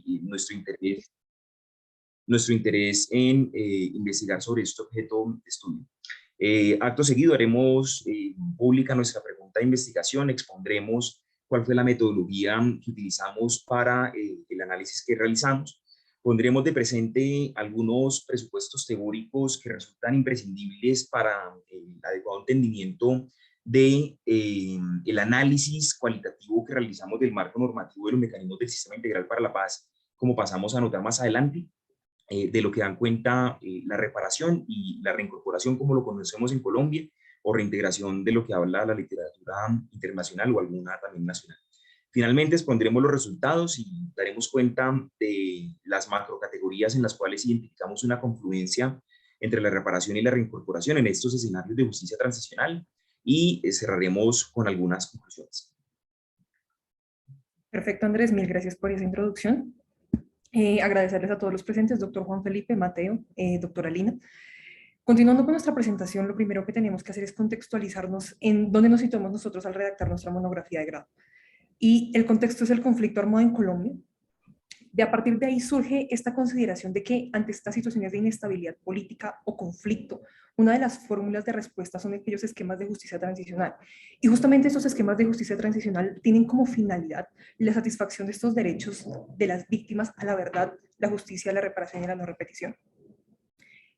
y nuestro interés en investigar sobre este objeto de estudio. Acto seguido haremos pública nuestra pregunta de investigación, expondremos cuál fue la metodología que utilizamos para el análisis que realizamos. Pondremos de presente algunos presupuestos teóricos que resultan imprescindibles para el adecuado entendimiento de el análisis cualitativo que realizamos del marco normativo de los mecanismos del Sistema Integral para la Paz, como pasamos a notar más adelante, de lo que dan cuenta la reparación y la reincorporación, como lo conocemos en Colombia, o reintegración de lo que habla la literatura internacional o alguna también nacional. Finalmente expondremos los resultados y daremos cuenta de las macrocategorías en las cuales identificamos una confluencia entre la reparación y la reincorporación en estos escenarios de justicia transicional, y cerraremos con algunas conclusiones. Perfecto, Andrés, mil gracias por esa introducción. Agradecerles a todos los presentes, doctor Juan Felipe, Mateo, doctora Lina. Continuando con nuestra presentación, lo primero que tenemos que hacer es contextualizarnos en dónde nos situamos nosotros al redactar nuestra monografía de grado. Y el contexto es el conflicto armado en Colombia. A partir de ahí surge esta consideración de que ante estas situaciones de inestabilidad política o conflicto, una de las fórmulas de respuesta son aquellos esquemas de justicia transicional. Y justamente estos esquemas de justicia transicional tienen como finalidad la satisfacción de estos derechos de las víctimas a la verdad, la justicia, la reparación y la no repetición.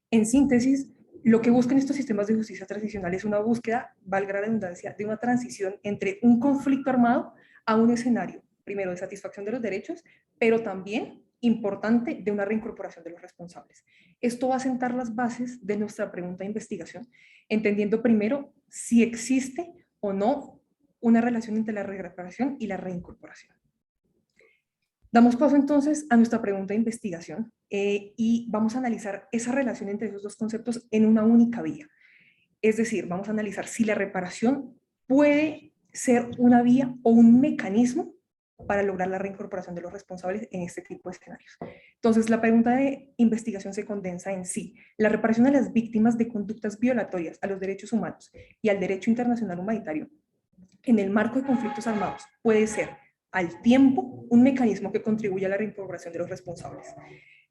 En síntesis, lo que buscan estos sistemas de justicia transicional es una búsqueda, valga la redundancia, de una transición entre un conflicto armado a un escenario, primero de satisfacción de los derechos, pero también, importante, de una reincorporación de los responsables. Esto va a sentar las bases de nuestra pregunta de investigación, entendiendo primero si existe o no una relación entre la reparación y la reincorporación. Damos paso entonces a nuestra pregunta de investigación y vamos a analizar esa relación entre esos dos conceptos en una única vía. Es decir, vamos a analizar si la reparación puede ser una vía o un mecanismo para lograr la reincorporación de los responsables en este tipo de escenarios. Entonces, la pregunta de investigación se condensa en sí. La reparación a las víctimas de conductas violatorias a los derechos humanos y al derecho internacional humanitario en el marco de conflictos armados puede ser al tiempo un mecanismo que contribuye a la reincorporación de los responsables.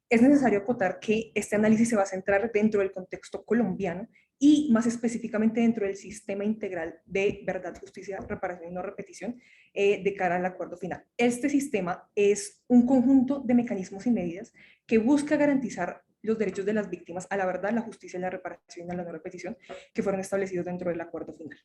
Es necesario acotar que este análisis se va a centrar dentro del contexto colombiano y más específicamente dentro del sistema integral de verdad, justicia, reparación y no repetición de cara al acuerdo final. Este sistema es un conjunto de mecanismos y medidas que busca garantizar los derechos de las víctimas a la verdad, la justicia, la reparación y la no repetición que fueron establecidos dentro del acuerdo final.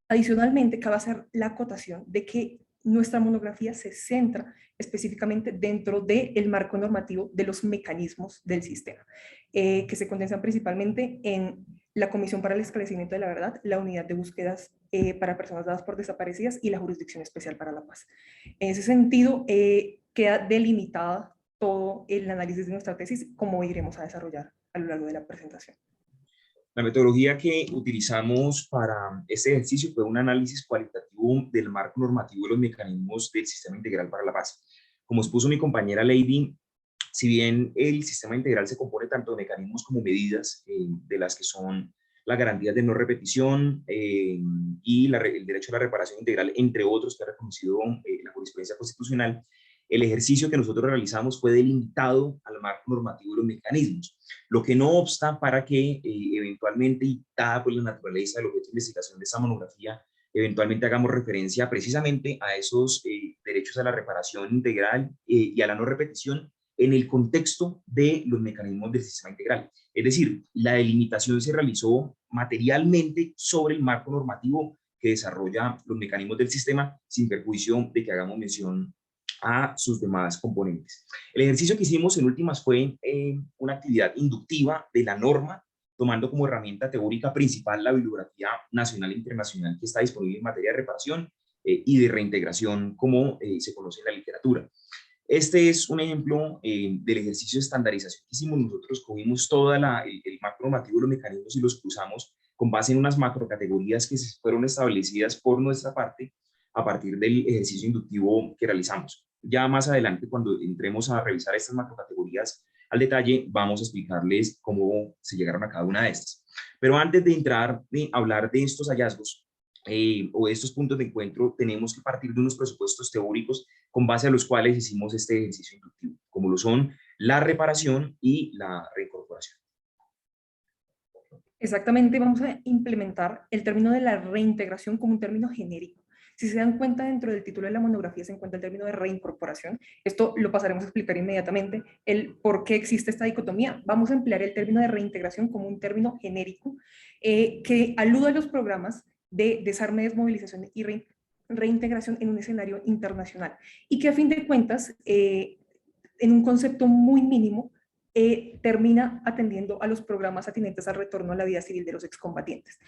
Adicionalmente, cabe hacer la acotación de que nuestra monografía se centra específicamente dentro del marco normativo de los mecanismos del sistema, que se condensan principalmente en la Comisión para el Esclarecimiento de la Verdad, la Unidad de Búsquedas para Personas Dadas por Desaparecidas y la Jurisdicción Especial para la Paz. En ese sentido, queda delimitada todo el análisis de nuestra tesis, como iremos a desarrollar a lo largo de la presentación. La metodología que utilizamos para este ejercicio fue un análisis cualitativo del marco normativo de los mecanismos del Sistema Integral para la Paz. Como expuso mi compañera Lady, si bien el Sistema Integral se compone tanto de mecanismos como medidas, de las que son las garantías de no repetición y el derecho a la reparación integral, entre otros que ha reconocido la jurisprudencia constitucional, el ejercicio que nosotros realizamos fue delimitado al marco normativo de los mecanismos, lo que no obsta para que eventualmente, y dada pues la naturaleza del objeto de investigación de esta monografía, eventualmente hagamos referencia precisamente a esos derechos a la reparación integral y a la no repetición en el contexto de los mecanismos del sistema integral. Es decir, la delimitación se realizó materialmente sobre el marco normativo que desarrolla los mecanismos del sistema, sin perjuicio de que hagamos mención a sus demás componentes. El ejercicio que hicimos en últimas fue una actividad inductiva de la norma, tomando como herramienta teórica principal la bibliografía nacional e internacional que está disponible en materia de reparación y de reintegración, como se conoce en la literatura. Este es un ejemplo del ejercicio de estandarización que hicimos. Nosotros cogimos todo el marco normativo de los mecanismos y los cruzamos con base en unas macrocategorías que fueron establecidas por nuestra parte a partir del ejercicio inductivo que realizamos. Ya más adelante, cuando entremos a revisar estas macrocategorías al detalle, vamos a explicarles cómo se llegaron a cada una de estas. Pero antes de entrar a hablar de estos hallazgos, o de estos puntos de encuentro, tenemos que partir de unos presupuestos teóricos con base a los cuales hicimos este ejercicio inductivo, como lo son la reparación y la reincorporación. Exactamente, vamos a implementar el término de la reintegración como un término genérico. Si se dan cuenta, dentro del título de la monografía se encuentra el término de reincorporación. Esto lo pasaremos a explicar inmediatamente, el por qué existe esta dicotomía. Vamos a emplear el término de reintegración como un término genérico que aluda a los programas de desarme, desmovilización y reintegración en un escenario internacional. Y que a fin de cuentas, en un concepto muy mínimo, termina atendiendo a los programas atinentes al retorno a la vida civil de los excombatientes.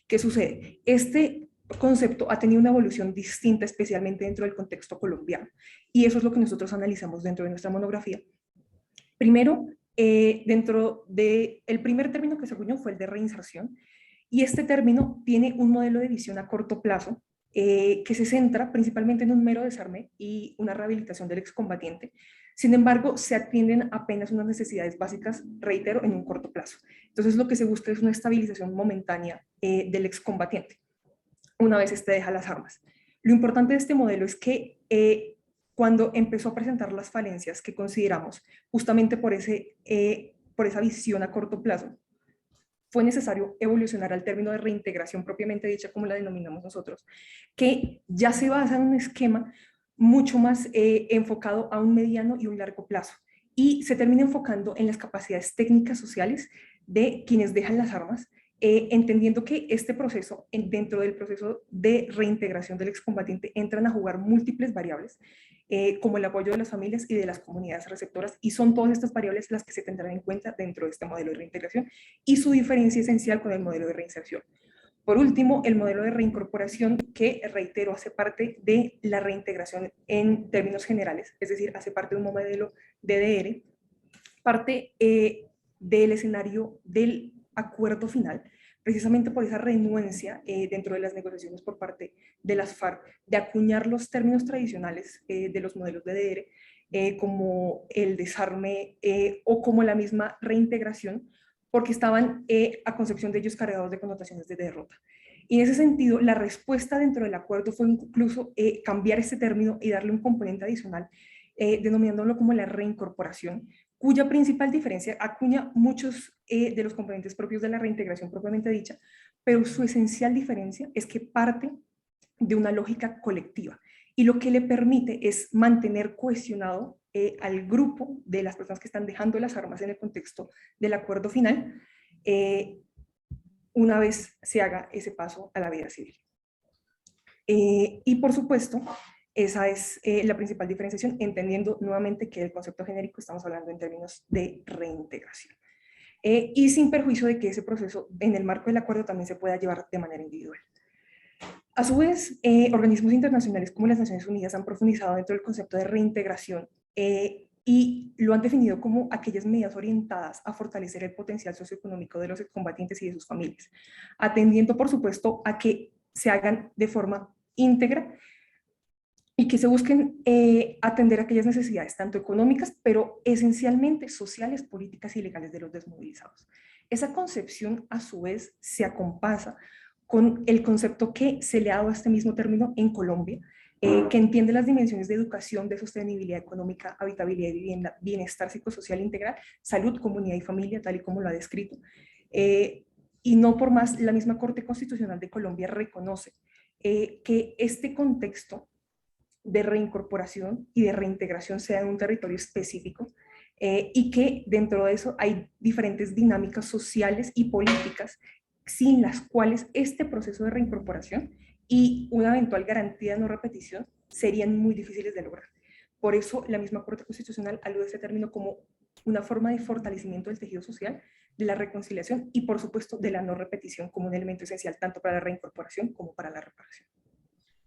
¿Qué sucede? Este concepto ha tenido una evolución distinta, especialmente dentro del contexto colombiano, y eso es lo que nosotros analizamos dentro de nuestra monografía. Primero, dentro del primer término que se acuñó fue el de reinserción, y este término tiene un modelo de visión a corto plazo que se centra principalmente en un mero desarme y una rehabilitación del excombatiente. Sin embargo, se atienden apenas unas necesidades básicas, reitero, en un corto plazo. Entonces, lo que se busca es una estabilización momentánea del excombatiente, una vez este deja las armas. Lo importante de este modelo es que cuando empezó a presentar las falencias que consideramos, justamente por esa visión a corto plazo, fue necesario evolucionar al término de reintegración propiamente dicha, como la denominamos nosotros, que ya se basa en un esquema mucho más enfocado a un mediano y un largo plazo, y se termina enfocando en las capacidades técnicas sociales de quienes dejan las armas, entendiendo que este proceso, dentro del proceso de reintegración del excombatiente, entran a jugar múltiples variables, como el apoyo de las familias y de las comunidades receptoras, y son todas estas variables las que se tendrán en cuenta dentro de este modelo de reintegración y su diferencia esencial con el modelo de reinserción. Por último, el modelo de reincorporación, que reitero, hace parte de la reintegración en términos generales, es decir, hace parte de un modelo DDR, parte del escenario del acuerdo final, precisamente por esa renuencia dentro de las negociaciones por parte de las FARC de acuñar los términos tradicionales de los modelos DDR, como el desarme o como la misma reintegración, porque estaban a concepción de ellos cargados de connotaciones de derrota. Y en ese sentido, la respuesta dentro del acuerdo fue incluso cambiar este término y darle un componente adicional, denominándolo como la reincorporación, cuya principal diferencia acuña muchos de los componentes propios de la reintegración propiamente dicha, pero su esencial diferencia es que parte de una lógica colectiva, y lo que le permite es mantener cohesionado al grupo de las personas que están dejando las armas en el contexto del acuerdo final, una vez se haga ese paso a la vida civil. Y por supuesto, esa es la principal diferenciación, entendiendo nuevamente que el concepto genérico estamos hablando en términos de reintegración. Y sin perjuicio de que ese proceso en el marco del acuerdo también se pueda llevar de manera individual. A su vez, organismos internacionales como las Naciones Unidas han profundizado dentro del concepto de reintegración y lo han definido como aquellas medidas orientadas a fortalecer el potencial socioeconómico de los excombatientes y de sus familias, atendiendo, por supuesto, a que se hagan de forma íntegra y que se busquen atender aquellas necesidades, tanto económicas, pero esencialmente sociales, políticas y legales de los desmovilizados. Esa concepción, a su vez, se acompasa con el concepto que se le ha dado a este mismo término en Colombia, que entiende las dimensiones de educación, de sostenibilidad económica, habitabilidad y vivienda, bienestar psicosocial integral, salud, comunidad y familia, tal y como lo ha descrito. Y no por más, la misma Corte Constitucional de Colombia reconoce que este contexto de reincorporación y de reintegración sea en un territorio específico, y que dentro de eso hay diferentes dinámicas sociales y políticas sin las cuales este proceso de reincorporación y una eventual garantía de no repetición serían muy difíciles de lograr. Por eso la misma Corte Constitucional alude a este término como una forma de fortalecimiento del tejido social, de la reconciliación y, por supuesto, de la no repetición como un elemento esencial tanto para la reincorporación como para la reparación.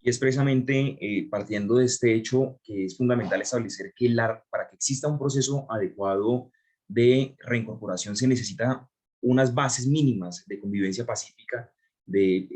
Y es precisamente partiendo de este hecho que es fundamental establecer que para que exista un proceso adecuado de reincorporación se necesita unas bases mínimas de convivencia pacífica, de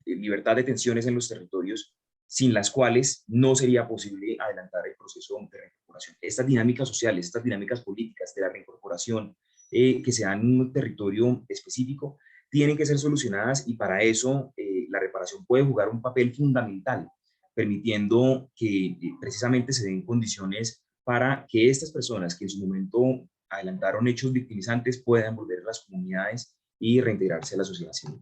libertad de tensiones en los territorios, sin las cuales no sería posible adelantar el proceso de reincorporación. Estas dinámicas sociales, estas dinámicas políticas de la reincorporación que se dan en un territorio específico, tienen que ser solucionadas y para eso la reparación puede jugar un papel fundamental, permitiendo que precisamente se den condiciones para que estas personas que en su momento adelantaron hechos victimizantes puedan volver a las comunidades y reintegrarse a la sociedad civil.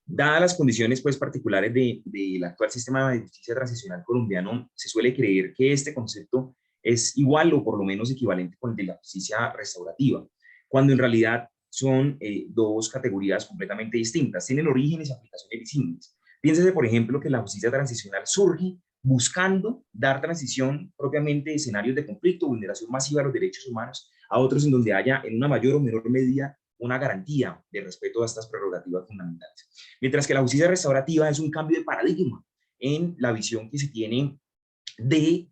Dadas las condiciones pues, particulares del actual sistema de justicia transicional colombiano, se suele creer que este concepto es igual o por lo menos equivalente con el de la justicia restaurativa, cuando en realidad son dos categorías completamente distintas, tienen orígenes y aplicaciones distintas. Piénsese, por ejemplo, que la justicia transicional surge buscando dar transición propiamente de escenarios de conflicto, vulneración masiva de los derechos humanos, a otros en donde haya en una mayor o menor medida una garantía de respeto a estas prerrogativas fundamentales. Mientras que la justicia restaurativa es un cambio de paradigma en la visión que se tiene de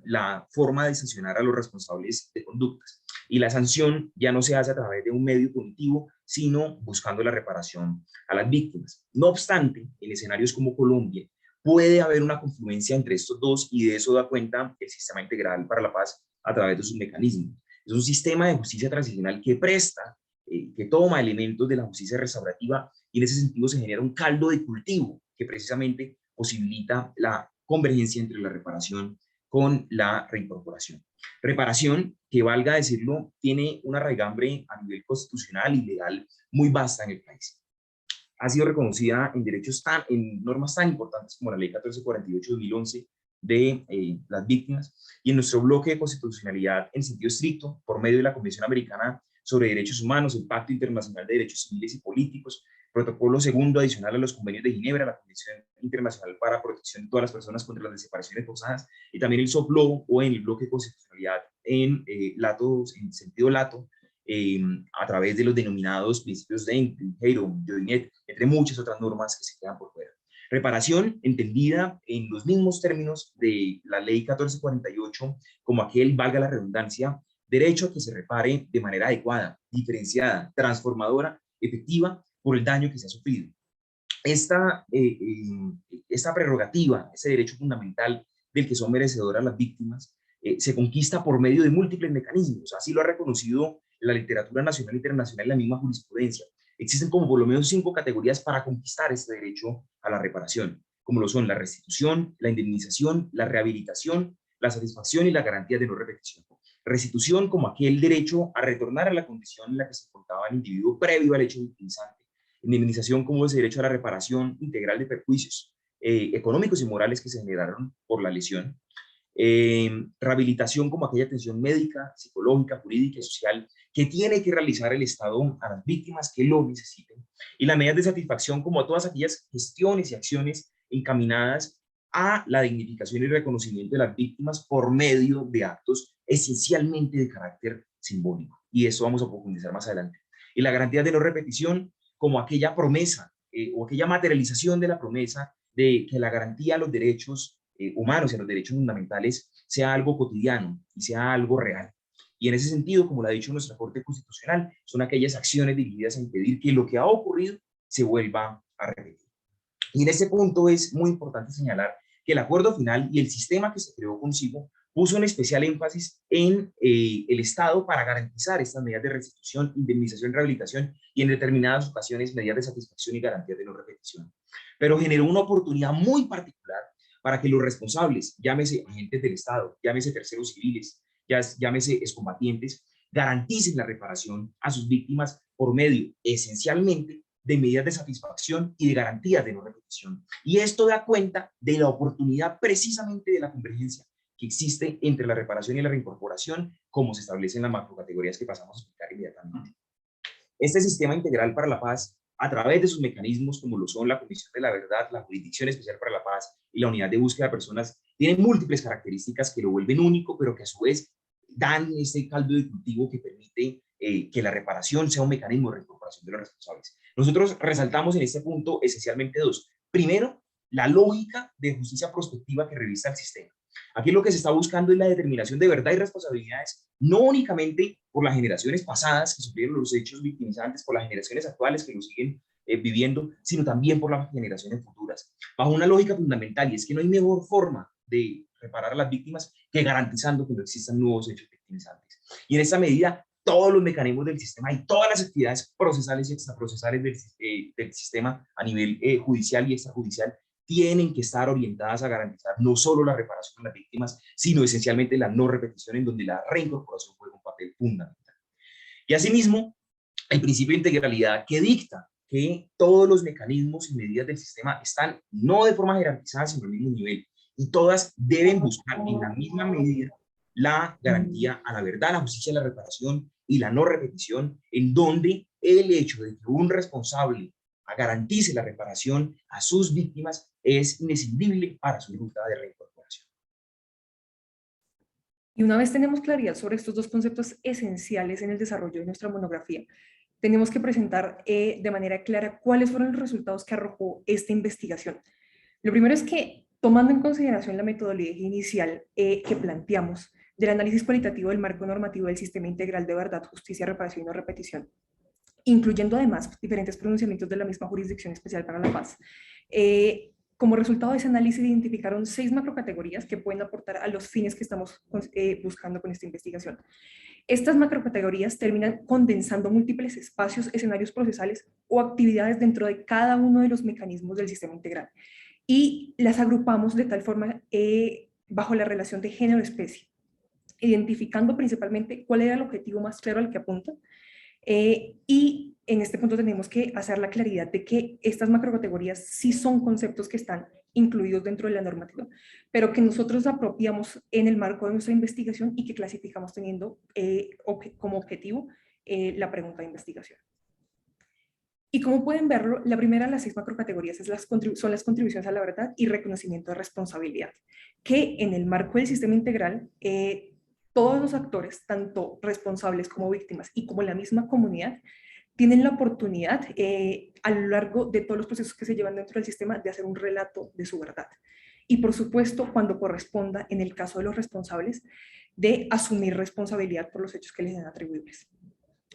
la forma de sancionar a los responsables de conductas. Y la sanción ya no se hace a través de un medio punitivo, sino buscando la reparación a las víctimas. No obstante, en escenarios como Colombia, puede haber una confluencia entre estos dos y de eso da cuenta el Sistema Integral para la Paz a través de sus mecanismos. Es un sistema de justicia transicional que presta, que toma elementos de la justicia restaurativa y en ese sentido se genera un caldo de cultivo que precisamente posibilita la convergencia entre la reparación con la reincorporación. Reparación, que valga decirlo, tiene una raigambre a nivel constitucional y legal muy vasta en el país. Ha sido reconocida en en normas tan importantes como la Ley 1448/2011 de las víctimas y en nuestro bloque de constitucionalidad en sentido estricto por medio de la Convención Americana sobre Derechos Humanos, el Pacto Internacional de Derechos Civiles y Políticos, protocolo segundo adicional a los convenios de Ginebra, la Convención Internacional para Protección de todas las personas contra las desapariciones forzadas y también el soft law o en el bloque de constitucionalidad en sentido lato, a través de los denominados principios de Heron, Joinet, entre muchas otras normas que se quedan por fuera. Reparación entendida en los mismos términos de la ley 1448 como aquel, valga la redundancia, derecho a que se repare de manera adecuada, diferenciada, transformadora, efectiva por el daño que se ha sufrido. Esta prerrogativa, ese derecho fundamental del que son merecedoras las víctimas, se conquista por medio de múltiples mecanismos. Así lo ha reconocido la literatura nacional e internacional y la misma jurisprudencia. Existen como por lo menos 5 categorías para conquistar este derecho a la reparación, como lo son la restitución, la indemnización, la rehabilitación, la satisfacción y la garantía de no repetición. Restitución como aquel derecho a retornar a la condición en la que se encontraba el individuo previo al hecho victimizante. Indemnización como ese derecho a la reparación integral de perjuicios económicos y morales que se generaron por la lesión. Rehabilitación como aquella atención médica, psicológica, jurídica y social que tiene que realizar el Estado a las víctimas que lo necesiten, y la medida de satisfacción como a todas aquellas gestiones y acciones encaminadas a la dignificación y reconocimiento de las víctimas por medio de actos esencialmente de carácter simbólico, y eso vamos a profundizar más adelante. Y la garantía de no repetición como aquella promesa o aquella materialización de la promesa de que la garantía a los derechos humanos y a los derechos fundamentales sea algo cotidiano y sea algo real. Y en ese sentido, como lo ha dicho nuestra Corte Constitucional, son aquellas acciones dirigidas a impedir que lo que ha ocurrido se vuelva a repetir. Y en ese punto es muy importante señalar que el acuerdo final y el sistema que se creó consigo puso un especial énfasis en el Estado para garantizar estas medidas de restitución, indemnización, rehabilitación y en determinadas ocasiones medidas de satisfacción y garantías de no repetición. Pero generó una oportunidad muy particular para que los responsables, llámese agentes del Estado, llámese terceros civiles, llámese excombatientes, garanticen la reparación a sus víctimas por medio esencialmente de medidas de satisfacción y de garantías de no repetición. Y esto da cuenta de la oportunidad precisamente de la convergencia que existe entre la reparación y la reincorporación, como se establece en las macrocategorías que pasamos a explicar inmediatamente. Este sistema integral para la paz, a través de sus mecanismos como lo son la Comisión de la Verdad, la Jurisdicción Especial para la Paz y la Unidad de Búsqueda de Personas, tienen múltiples características que lo vuelven único, pero que a su vez dan ese caldo de cultivo que permite que la reparación sea un mecanismo de reincorporación de los responsables. Nosotros resaltamos en este punto esencialmente 2. Primero, la lógica de justicia prospectiva que revisa el sistema. Aquí lo que se está buscando es la determinación de verdad y responsabilidades, no únicamente por las generaciones pasadas que sufrieron los hechos victimizantes, por las generaciones actuales que lo siguen viviendo, sino también por las generaciones futuras, bajo una lógica fundamental, y es que no hay mejor forma de reparar a las víctimas que garantizando que no existan nuevos hechos victimizantes. Y en esta medida, todos los mecanismos del sistema y todas las actividades procesales y extraprocesales del sistema a nivel judicial y extrajudicial tienen que estar orientadas a garantizar no solo la reparación de las víctimas, sino esencialmente la no repetición, en donde la reincorporación juega un papel fundamental. Y asimismo, el principio de integralidad que dicta que todos los mecanismos y medidas del sistema están no de forma jerarquizada, sino al mismo nivel, y todas deben buscar en la misma medida la garantía a la verdad, la justicia, la reparación y la no repetición, en donde el hecho de que un responsable garantice la reparación a sus víctimas es inescindible para su ruta de reincorporación. Y una vez tenemos claridad sobre estos dos conceptos esenciales en el desarrollo de nuestra monografía, tenemos que presentar de manera clara cuáles fueron los resultados que arrojó esta investigación. Lo primero es que, tomando en consideración la metodología inicial que planteamos del análisis cualitativo del marco normativo del Sistema Integral de Verdad, Justicia, Reparación y No Repetición, incluyendo además diferentes pronunciamientos de la misma Jurisdicción Especial para la Paz, como resultado de ese análisis identificaron 6 macrocategorías que pueden aportar a los fines que estamos buscando con esta investigación. Estas macrocategorías terminan condensando múltiples espacios, escenarios procesales o actividades dentro de cada uno de los mecanismos del sistema integral y las agrupamos de tal forma bajo la relación de género-especie, identificando principalmente cuál era el objetivo más claro al que apunta. Y en este punto tenemos que hacer la claridad de que estas macrocategorías sí son conceptos que están incluidos dentro de la normativa, pero que nosotros apropiamos en el marco de nuestra investigación y que clasificamos teniendo como objetivo la pregunta de investigación. Y como pueden verlo, la primera de las 6 macrocategorías son las contribuciones a la verdad y reconocimiento de responsabilidad, que en el marco del sistema integral todos los actores, tanto responsables como víctimas y como la misma comunidad, tienen la oportunidad a lo largo de todos los procesos que se llevan dentro del sistema de hacer un relato de su verdad. Y por supuesto, cuando corresponda, en el caso de los responsables, de asumir responsabilidad por los hechos que les sean atribuibles.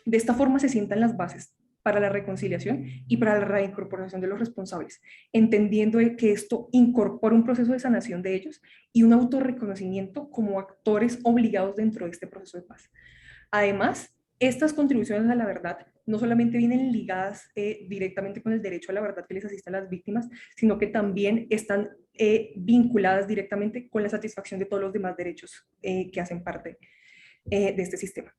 De esta forma se sientan las bases para la reconciliación y para la reincorporación de los responsables, entendiendo que esto incorpora un proceso de sanación de ellos y un autorreconocimiento como actores obligados dentro de este proceso de paz. Además, estas contribuciones a la verdad no solamente vienen ligadas directamente con el derecho a la verdad que les asiste a las víctimas, sino que también están vinculadas directamente con la satisfacción de todos los demás derechos que hacen parte de este sistema.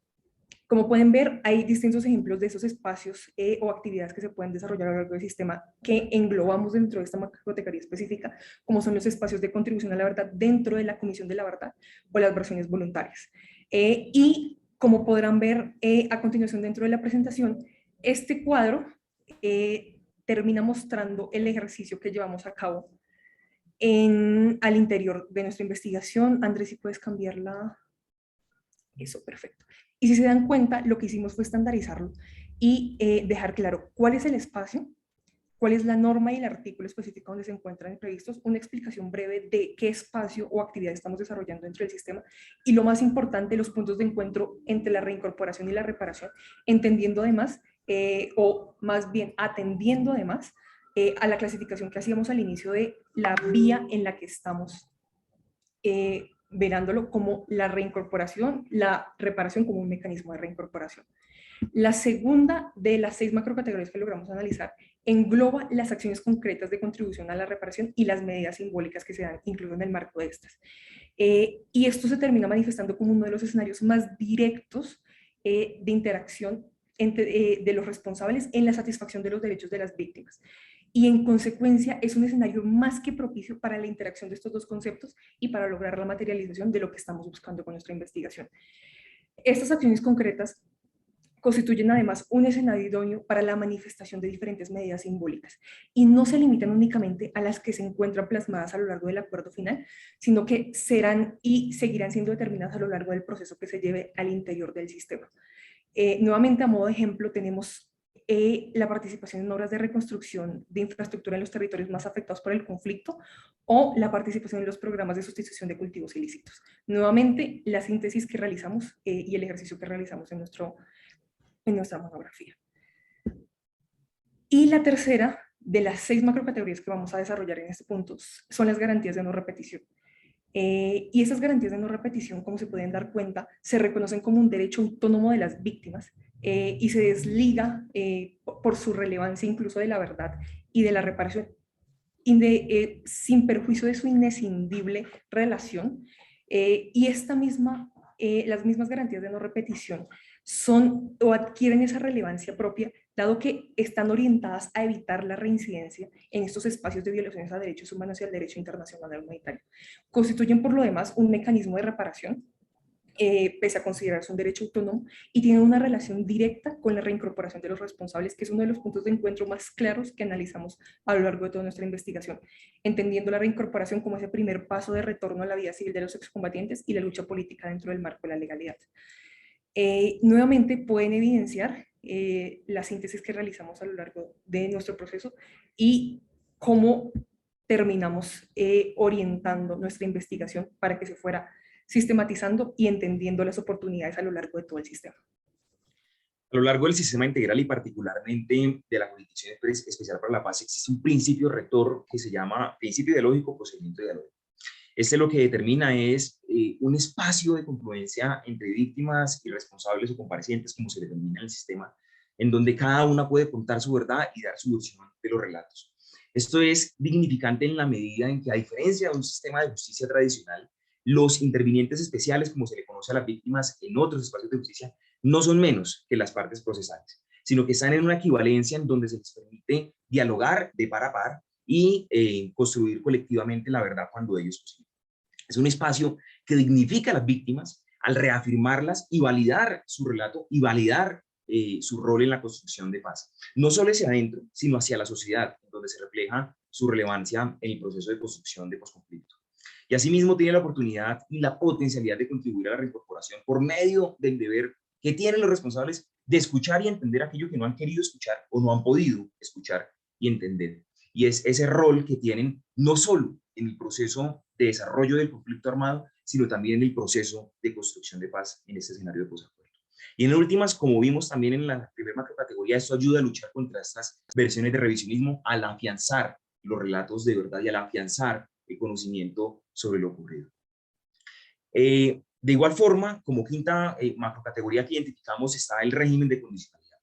Como pueden ver, hay distintos ejemplos de esos espacios o actividades que se pueden desarrollar a lo largo del sistema que englobamos dentro de esta macrocategoría específica, como son los espacios de contribución a la verdad dentro de la Comisión de la Verdad o las versiones voluntarias. Y como podrán ver a continuación dentro de la presentación, este cuadro termina mostrando el ejercicio que llevamos a cabo al interior de nuestra investigación. Andrés, si puedes cambiarla. Eso, perfecto. Y si se dan cuenta, lo que hicimos fue estandarizarlo y dejar claro cuál es el espacio, cuál es la norma y el artículo específico donde se encuentran previstos, una explicación breve de qué espacio o actividad estamos desarrollando dentro del sistema y lo más importante, los puntos de encuentro entre la reincorporación y la reparación, entendiendo además, o más bien atendiendo además a la clasificación que hacíamos al inicio de la vía en la que estamos verándolo como la reincorporación, la reparación como un mecanismo de reincorporación. La segunda de las 6 macrocategorías que logramos analizar engloba las acciones concretas de contribución a la reparación y las medidas simbólicas que se dan incluso en el marco de estas. Y esto se termina manifestando como uno de los escenarios más directos de interacción de los responsables en la satisfacción de los derechos de las víctimas. Y en consecuencia es un escenario más que propicio para la interacción de estos dos conceptos y para lograr la materialización de lo que estamos buscando con nuestra investigación. Estas acciones concretas constituyen además un escenario idóneo para la manifestación de diferentes medidas simbólicas y no se limitan únicamente a las que se encuentran plasmadas a lo largo del acuerdo final, sino que serán y seguirán siendo determinadas a lo largo del proceso que se lleve al interior del sistema. Nuevamente, a modo de ejemplo, tenemos la participación en obras de reconstrucción de infraestructura en los territorios más afectados por el conflicto o la participación en los programas de sustitución de cultivos ilícitos. Nuevamente, la síntesis que realizamos y el ejercicio que realizamos en nuestra monografía. Y la tercera de las 6 macrocategorías que vamos a desarrollar en este punto son las garantías de no repetición. Y esas garantías de no repetición, como se pueden dar cuenta, se reconocen como un derecho autónomo de las víctimas y se desliga por su relevancia incluso de la verdad y de la reparación, sin perjuicio de su inescindible relación. Y las mismas garantías de no repetición son o adquieren esa relevancia propia, dado que están orientadas a evitar la reincidencia en estos espacios de violaciones a derechos humanos y al derecho internacional humanitario. Constituyen, por lo demás, un mecanismo de reparación pese a considerarse un derecho autónomo, y tiene una relación directa con la reincorporación de los responsables, que es uno de los puntos de encuentro más claros que analizamos a lo largo de toda nuestra investigación, entendiendo la reincorporación como ese primer paso de retorno a la vida civil de los excombatientes y la lucha política dentro del marco de la legalidad. Nuevamente pueden evidenciar la síntesis que realizamos a lo largo de nuestro proceso y cómo terminamos orientando nuestra investigación para que se fuera sistematizando y entendiendo las oportunidades a lo largo de todo el sistema. A lo largo del sistema integral y particularmente de la Jurisdicción Especial para la Paz existe un principio rector que se llama principio ideológico, procedimiento ideológico. Este lo que determina es un espacio de confluencia entre víctimas y responsables o comparecientes, como se determina en el sistema, en donde cada una puede contar su verdad y dar su versión de los relatos. Esto es dignificante en la medida en que, a diferencia de un sistema de justicia tradicional, los intervinientes especiales, como se le conoce a las víctimas en otros espacios de justicia, no son menos que las partes procesales, sino que están en una equivalencia en donde se les permite dialogar de par a par y construir colectivamente la verdad cuando ello es posible. Es un espacio que dignifica a las víctimas al reafirmarlas y validar su relato y validar su rol en la construcción de paz. No solo hacia adentro, sino hacia la sociedad, donde se refleja su relevancia en el proceso de construcción de posconflicto. Y asimismo tiene la oportunidad y la potencialidad de contribuir a la reincorporación por medio del deber que tienen los responsables de escuchar y entender aquello que no han querido escuchar o no han podido escuchar y entender. Y es ese rol que tienen no solo en el proceso de desarrollo del conflicto armado, sino también en el proceso de construcción de paz en este escenario de posacuerdo. Y en últimas, como vimos también en la primera macrocategoría, esto ayuda a luchar contra estas versiones de revisionismo al afianzar los relatos de verdad y al afianzar el conocimiento sobre lo ocurrido. De igual forma, como quinta macrocategoría que identificamos está el régimen de condicionalidad.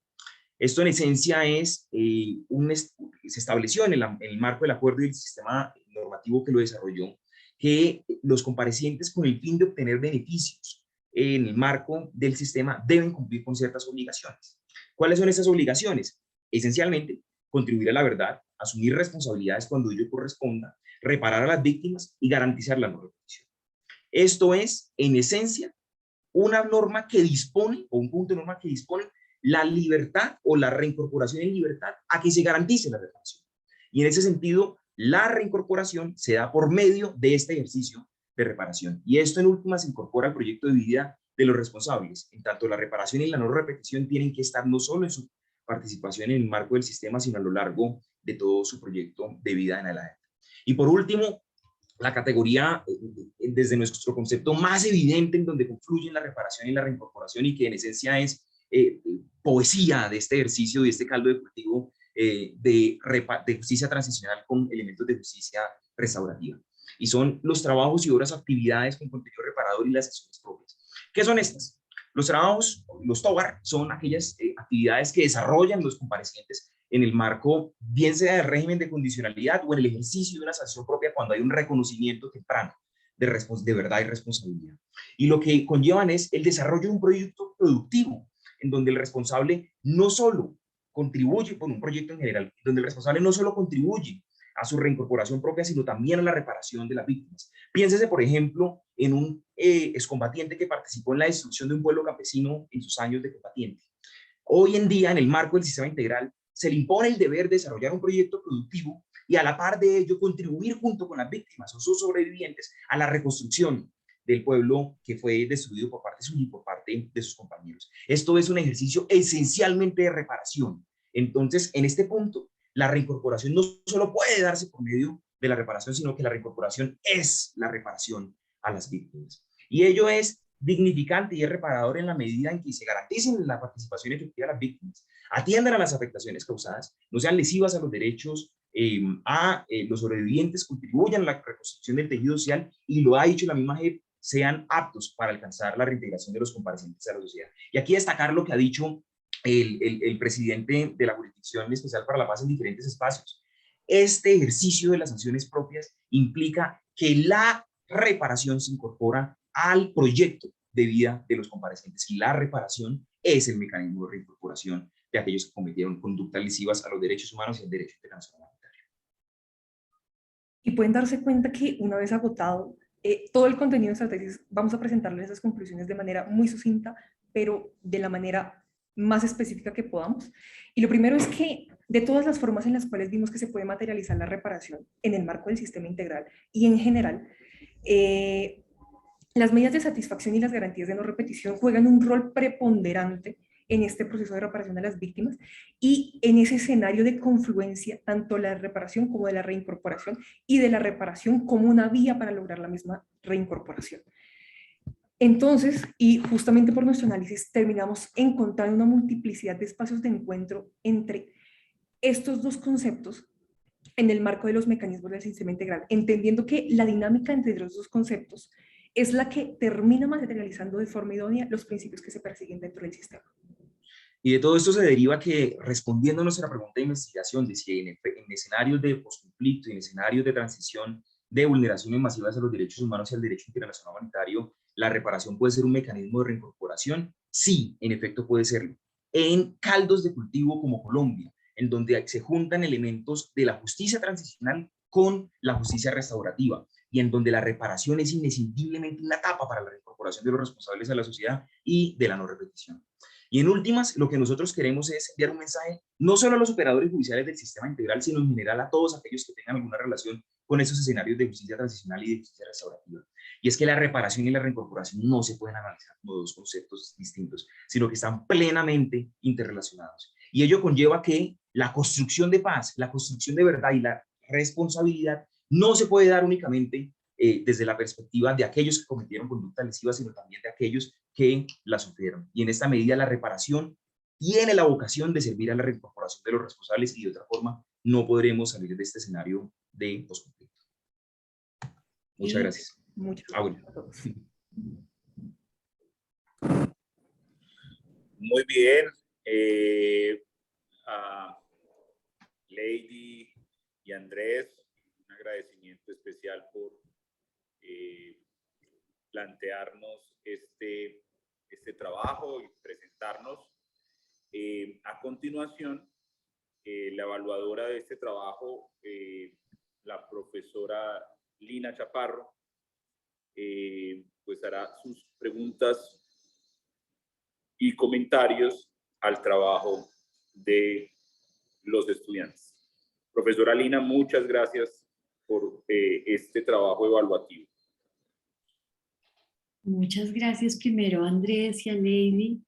Esto en esencia es, se estableció en el marco del acuerdo y el sistema normativo que lo desarrolló, que los comparecientes con el fin de obtener beneficios en el marco del sistema deben cumplir con ciertas obligaciones. ¿Cuáles son esas obligaciones? Esencialmente, contribuir a la verdad, asumir responsabilidades cuando ello corresponda, reparar a las víctimas y garantizar la no repetición. Esto es, en esencia, una norma que dispone, o un punto de norma que dispone la libertad o la reincorporación en libertad a que se garantice la reparación. Y en ese sentido, la reincorporación se da por medio de este ejercicio de reparación. Y esto en última se incorpora al proyecto de vida de los responsables. En tanto, la reparación y la no repetición tienen que estar no solo en su participación en el marco del sistema, sino a lo largo de todo su proyecto de vida en adelante. Y por último, la categoría, desde nuestro concepto más evidente, en donde confluyen la reparación y la reincorporación, y que en esencia es poesía de este ejercicio, de este caldo de cultivo de justicia transicional con elementos de justicia restaurativa. Y son los trabajos y otras actividades con contenido reparador y las acciones propias. ¿Qué son estas? Los trabajos, los TOGAR, son aquellas actividades que desarrollan los comparecientes en el marco, bien sea del régimen de condicionalidad o en el ejercicio de una sanción propia cuando hay un reconocimiento temprano de verdad y responsabilidad. Y lo que conllevan es el desarrollo de un proyecto productivo, en donde el responsable no solo contribuye por un proyecto en general, donde el responsable no solo contribuye a su reincorporación propia, sino también a la reparación de las víctimas. Piénsese, por ejemplo, en un excombatiente que participó en la destrucción de un pueblo campesino en sus años de combatiente. Hoy en día, en el marco del sistema integral, se le impone el deber de desarrollar un proyecto productivo y a la par de ello contribuir junto con las víctimas o sus sobrevivientes a la reconstrucción del pueblo que fue destruido por parte suya y por parte de sus compañeros. Esto es un ejercicio esencialmente de reparación. Entonces, en este punto, la reincorporación no solo puede darse por medio de la reparación, sino que la reincorporación es la reparación a las víctimas. Y ello es dignificante y es reparador en la medida en que se garanticen la participación efectiva de las víctimas, atiendan a las afectaciones causadas, no sean lesivas a los derechos los sobrevivientes contribuyan a la reconstrucción del tejido social, y lo ha dicho la misma JEP, sean aptos para alcanzar la reintegración de los comparecientes a la sociedad. Y aquí destacar lo que ha dicho el presidente de la Jurisdicción Especial para la Paz en diferentes espacios. Este ejercicio de las sanciones propias implica que la reparación se incorpora al proyecto de vida de los comparecientes, y la reparación es el mecanismo de reincorporación de aquellos que cometieron conductas lesivas a los derechos humanos y al derecho internacional. Y pueden darse cuenta que una vez agotado todo el contenido de esta tesis, vamos a presentarles esas conclusiones de manera muy sucinta, pero de la manera más específica que podamos. Y lo primero es que de todas las formas en las cuales vimos que se puede materializar la reparación en el marco del sistema integral y en general, las medidas de satisfacción y las garantías de no repetición juegan un rol preponderante en este proceso de reparación de las víctimas, y en ese escenario de confluencia, tanto la reparación como de la reincorporación, y de la reparación como una vía para lograr la misma reincorporación. Entonces, y justamente por nuestro análisis, terminamos encontrando una multiplicidad de espacios de encuentro entre estos dos conceptos en el marco de los mecanismos del sistema integral, entendiendo que la dinámica entre los dos conceptos es la que termina materializando de forma idónea los principios que se persiguen dentro del sistema. Y de todo esto se deriva que, respondiendo a nuestra pregunta de investigación de si en escenarios de posconflicto y en escenarios de transición de vulneraciones masivas a los derechos humanos y al derecho internacional humanitario, la reparación puede ser un mecanismo de reincorporación, sí, en efecto puede serlo. En caldos de cultivo como Colombia, en donde se juntan elementos de la justicia transicional con la justicia restaurativa, y en donde la reparación es inescindiblemente una etapa para la reincorporación de los responsables a la sociedad y de la no repetición. Y en últimas, lo que nosotros queremos es enviar un mensaje no solo a los operadores judiciales del sistema integral, sino en general a todos aquellos que tengan alguna relación con esos escenarios de justicia transicional y de justicia restaurativa. Y es que la reparación y la reincorporación no se pueden analizar como dos conceptos distintos, sino que están plenamente interrelacionados. Y ello conlleva que la construcción de paz, la construcción de verdad y la responsabilidad no se puede dar únicamente desde la perspectiva de aquellos que cometieron conductas lesivas, sino también de aquellos que la sufrieron. Y en esta medida la reparación tiene la vocación de servir a la reincorporación de los responsables, y de otra forma no podremos salir de este escenario de posconflicto. Muchas gracias. Muchas gracias a todos. Muy bien. A Lady y Andrés, un agradecimiento especial por plantearnos este trabajo y presentarnos. A continuación, la evaluadora de este trabajo, la profesora Lina Chaparro, pues hará sus preguntas y comentarios al trabajo de los estudiantes. Profesora Lina, muchas gracias por este trabajo evaluativo. Muchas gracias primero a Andrés y a Lady,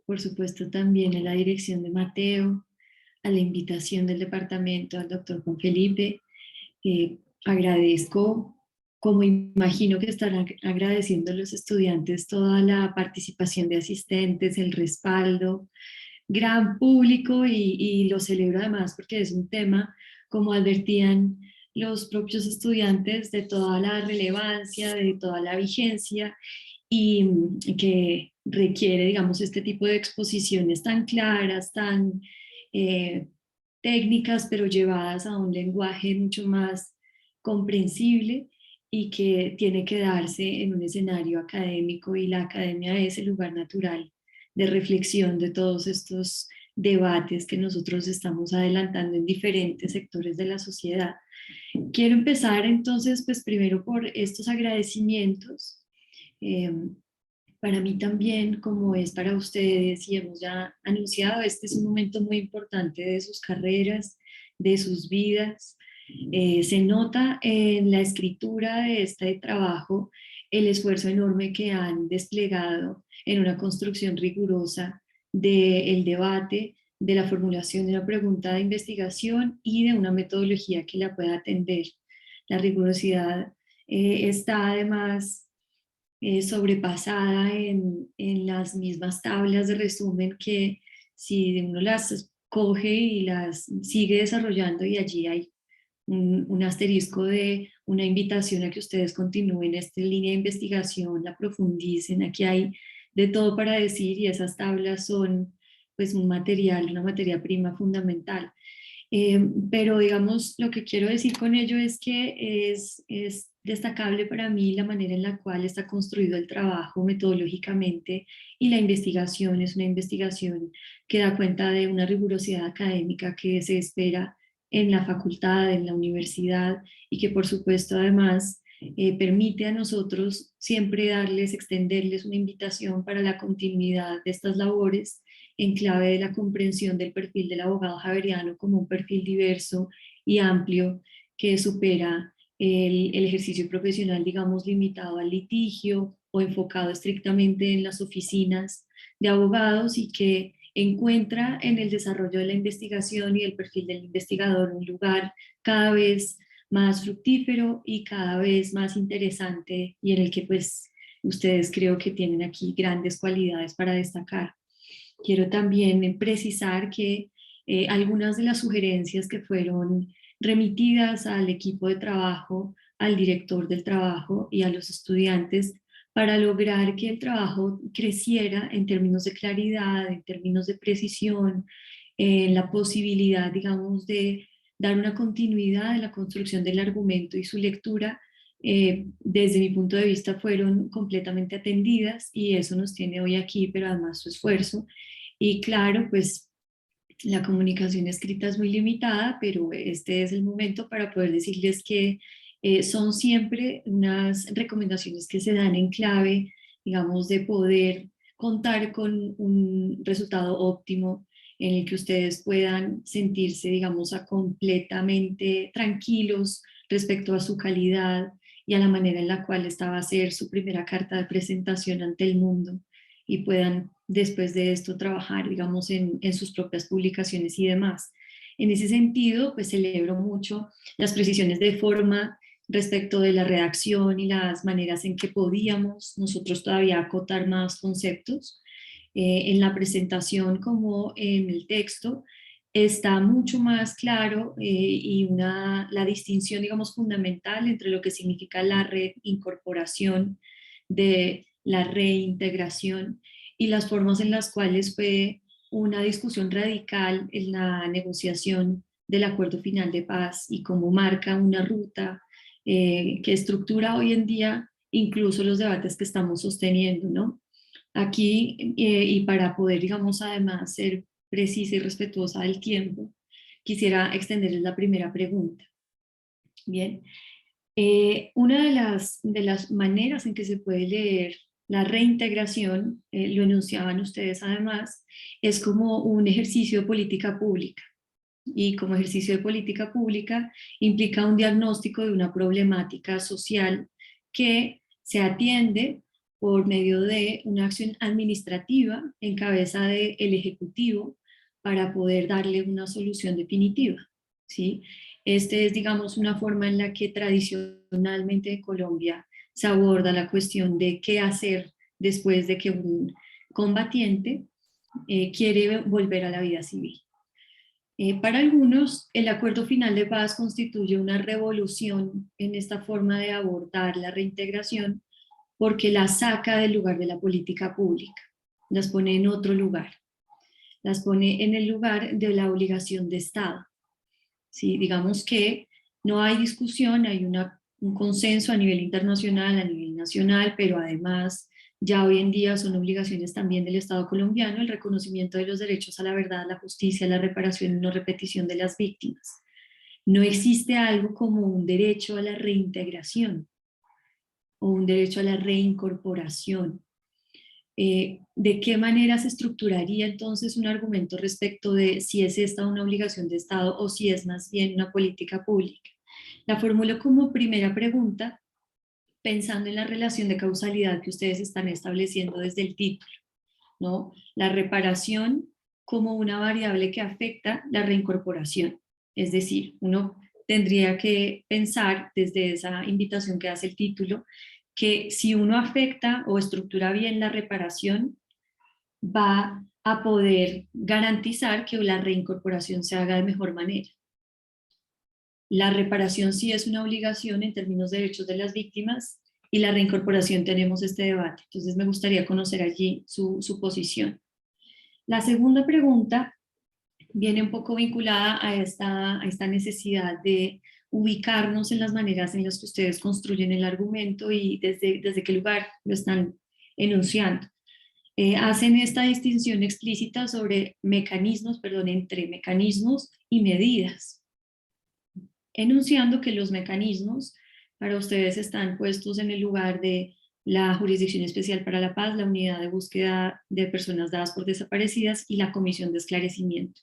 por supuesto también a la dirección de Mateo, a la invitación del departamento, al doctor Juan Felipe. Agradezco, como imagino que estarán agradeciendo los estudiantes, toda la participación de asistentes, el respaldo, gran público, y lo celebro además porque es un tema, como advertían los propios estudiantes, de toda la relevancia, de toda la vigencia, y que requiere, digamos, este tipo de exposiciones tan claras, tan técnicas, pero llevadas a un lenguaje mucho más comprensible, y que tiene que darse en un escenario académico, y la academia es el lugar natural de reflexión de todos estos debates que nosotros estamos adelantando en diferentes sectores de la sociedad. Quiero empezar entonces, pues primero por estos agradecimientos. Para mí también, como es para ustedes y hemos ya anunciado, este es un momento muy importante de sus carreras, de sus vidas. Se nota en la escritura de este trabajo el esfuerzo enorme que han desplegado en una construcción rigurosa del debate, de la formulación de una pregunta de investigación y de una metodología que la pueda atender. La rigurosidad está además sobrepasada en las mismas tablas de resumen, que si uno las coge y las sigue desarrollando, y allí hay un asterisco de una invitación a que ustedes continúen esta línea de investigación, la profundicen. Aquí hay de todo para decir y esas tablas son pues un material, una materia prima fundamental. Pero digamos, lo que quiero decir con ello es que es destacable para mí la manera en la cual está construido el trabajo metodológicamente, y la investigación es una investigación que da cuenta de una rigurosidad académica que se espera en la facultad, en la universidad, y que por supuesto además permite a nosotros siempre extenderles una invitación para la continuidad de estas labores en clave de la comprensión del perfil del abogado javeriano como un perfil diverso y amplio que supera el ejercicio profesional, digamos, limitado al litigio o enfocado estrictamente en las oficinas de abogados, y que encuentra en el desarrollo de la investigación y el perfil del investigador un lugar cada vez más fructífero y cada vez más interesante, y en el que pues ustedes creo que tienen aquí grandes cualidades para destacar. Quiero también precisar que algunas de las sugerencias que fueron remitidas al equipo de trabajo, al director del trabajo y a los estudiantes para lograr que el trabajo creciera en términos de claridad, en términos de precisión, en la posibilidad, digamos, de dar una continuidad en la construcción del argumento y su lectura, desde mi punto de vista fueron completamente atendidas, y eso nos tiene hoy aquí, pero además su esfuerzo. Y claro, pues la comunicación escrita es muy limitada, pero este es el momento para poder decirles que son siempre unas recomendaciones que se dan en clave, digamos, de poder contar con un resultado óptimo en el que ustedes puedan sentirse, digamos, completamente tranquilos respecto a su calidad y a la manera en la cual esta va a ser su primera carta de presentación ante el mundo, y puedan después de esto trabajar, digamos, en sus propias publicaciones y demás. En ese sentido, pues celebro mucho las precisiones de forma respecto de la redacción y las maneras en que podíamos nosotros todavía acotar más conceptos. En la presentación como en el texto está mucho más claro, y la distinción, digamos, fundamental entre lo que significa la reincorporación de la reintegración y las formas en las cuales fue una discusión radical en la negociación del acuerdo final de paz, y cómo marca una ruta que estructura hoy en día incluso los debates que estamos sosteniendo, ¿no? Aquí, y para poder, digamos, además ser precisa y respetuosa del tiempo, quisiera extenderles la primera pregunta. Bien, una de las maneras en que se puede leer la reintegración, lo enunciaban ustedes además, es como un ejercicio de política pública. Y como ejercicio de política pública implica un diagnóstico de una problemática social que se atiende por medio de una acción administrativa en cabeza del Ejecutivo para poder darle una solución definitiva, ¿sí? Este es, digamos, una forma en la que tradicionalmente en Colombia se aborda la cuestión de qué hacer después de que un combatiente quiere volver a la vida civil. Para algunos, el acuerdo final de paz constituye una revolución en esta forma de abordar la reintegración, porque la saca del lugar de la política pública, las pone en otro lugar, las pone en el lugar de la obligación de Estado. ¿Sí? Digamos que no hay discusión, hay un consenso a nivel internacional, a nivel nacional, pero además ya hoy en día son obligaciones también del Estado colombiano el reconocimiento de los derechos a la verdad, la justicia, la reparación y no repetición de las víctimas. No existe algo como un derecho a la reintegración o un derecho a la reincorporación. ¿De qué manera se estructuraría entonces un argumento respecto de si es esta una obligación de Estado o si es más bien una política pública? La formulo como primera pregunta, pensando en la relación de causalidad que ustedes están estableciendo desde el título, ¿no? La reparación como una variable que afecta la reincorporación. Es decir, uno tendría que pensar desde esa invitación que hace el título, que si uno afecta o estructura bien la reparación, va a poder garantizar que la reincorporación se haga de mejor manera. La reparación sí es una obligación en términos de derechos de las víctimas y la reincorporación tenemos este debate. Entonces me gustaría conocer allí su posición. La segunda pregunta viene un poco vinculada a esta necesidad de ubicarnos en las maneras en las que ustedes construyen el argumento y desde qué lugar lo están enunciando. Hacen esta distinción explícita sobre entre mecanismos y medidas, enunciando que los mecanismos para ustedes están puestos en el lugar de la Jurisdicción Especial para la Paz, la Unidad de Búsqueda de Personas Dadas por Desaparecidas y la Comisión de Esclarecimiento.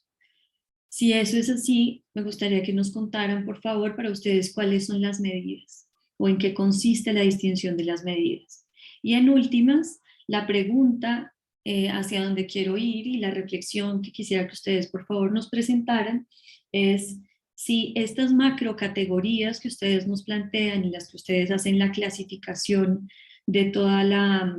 Si eso es así, me gustaría que nos contaran, por favor, para ustedes cuáles son las medidas o en qué consiste la distinción de las medidas. Y en últimas, la pregunta hacia dónde quiero ir y la reflexión que quisiera que ustedes, por favor, nos presentaran es si estas macrocategorías que ustedes nos plantean y las que ustedes hacen la clasificación de toda la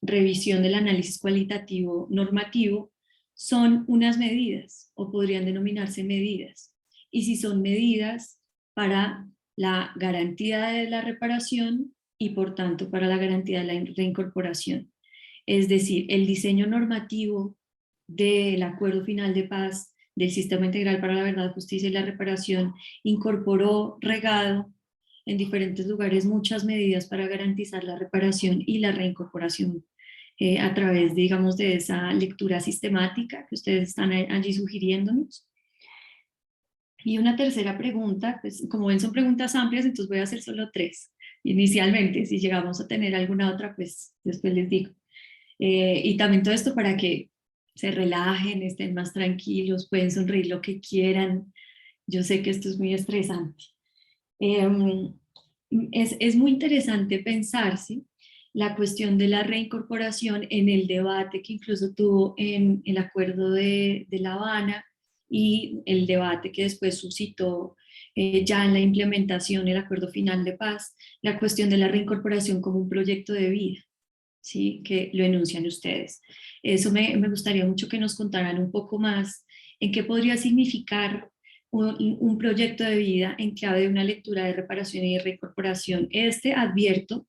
revisión del análisis cualitativo normativo, son unas medidas o podrían denominarse medidas. Y si son medidas para la garantía de la reparación y por tanto para la garantía de la reincorporación. Es decir, el diseño normativo del Acuerdo Final de Paz del Sistema Integral para la Verdad, Justicia y la Reparación incorporó regado en diferentes lugares muchas medidas para garantizar la reparación y la reincorporación a través, digamos, de esa lectura sistemática que ustedes están allí sugiriéndonos. Y una tercera pregunta, pues como ven son preguntas amplias, entonces voy a hacer solo 3 inicialmente. Si llegamos a tener alguna otra, pues después les digo. Y también todo esto para que se relajen, estén más tranquilos, pueden sonreír lo que quieran. Yo sé que esto es muy estresante. Es muy interesante pensarse la cuestión de la reincorporación en el debate que incluso tuvo en el Acuerdo de La Habana y el debate que después suscitó ya en la implementación del Acuerdo Final de Paz, la cuestión de la reincorporación como un proyecto de vida, ¿sí? Que lo enuncian ustedes. Eso me gustaría mucho que nos contaran un poco más en qué podría significar un proyecto de vida en clave de una lectura de reparación y de reincorporación. Advierto,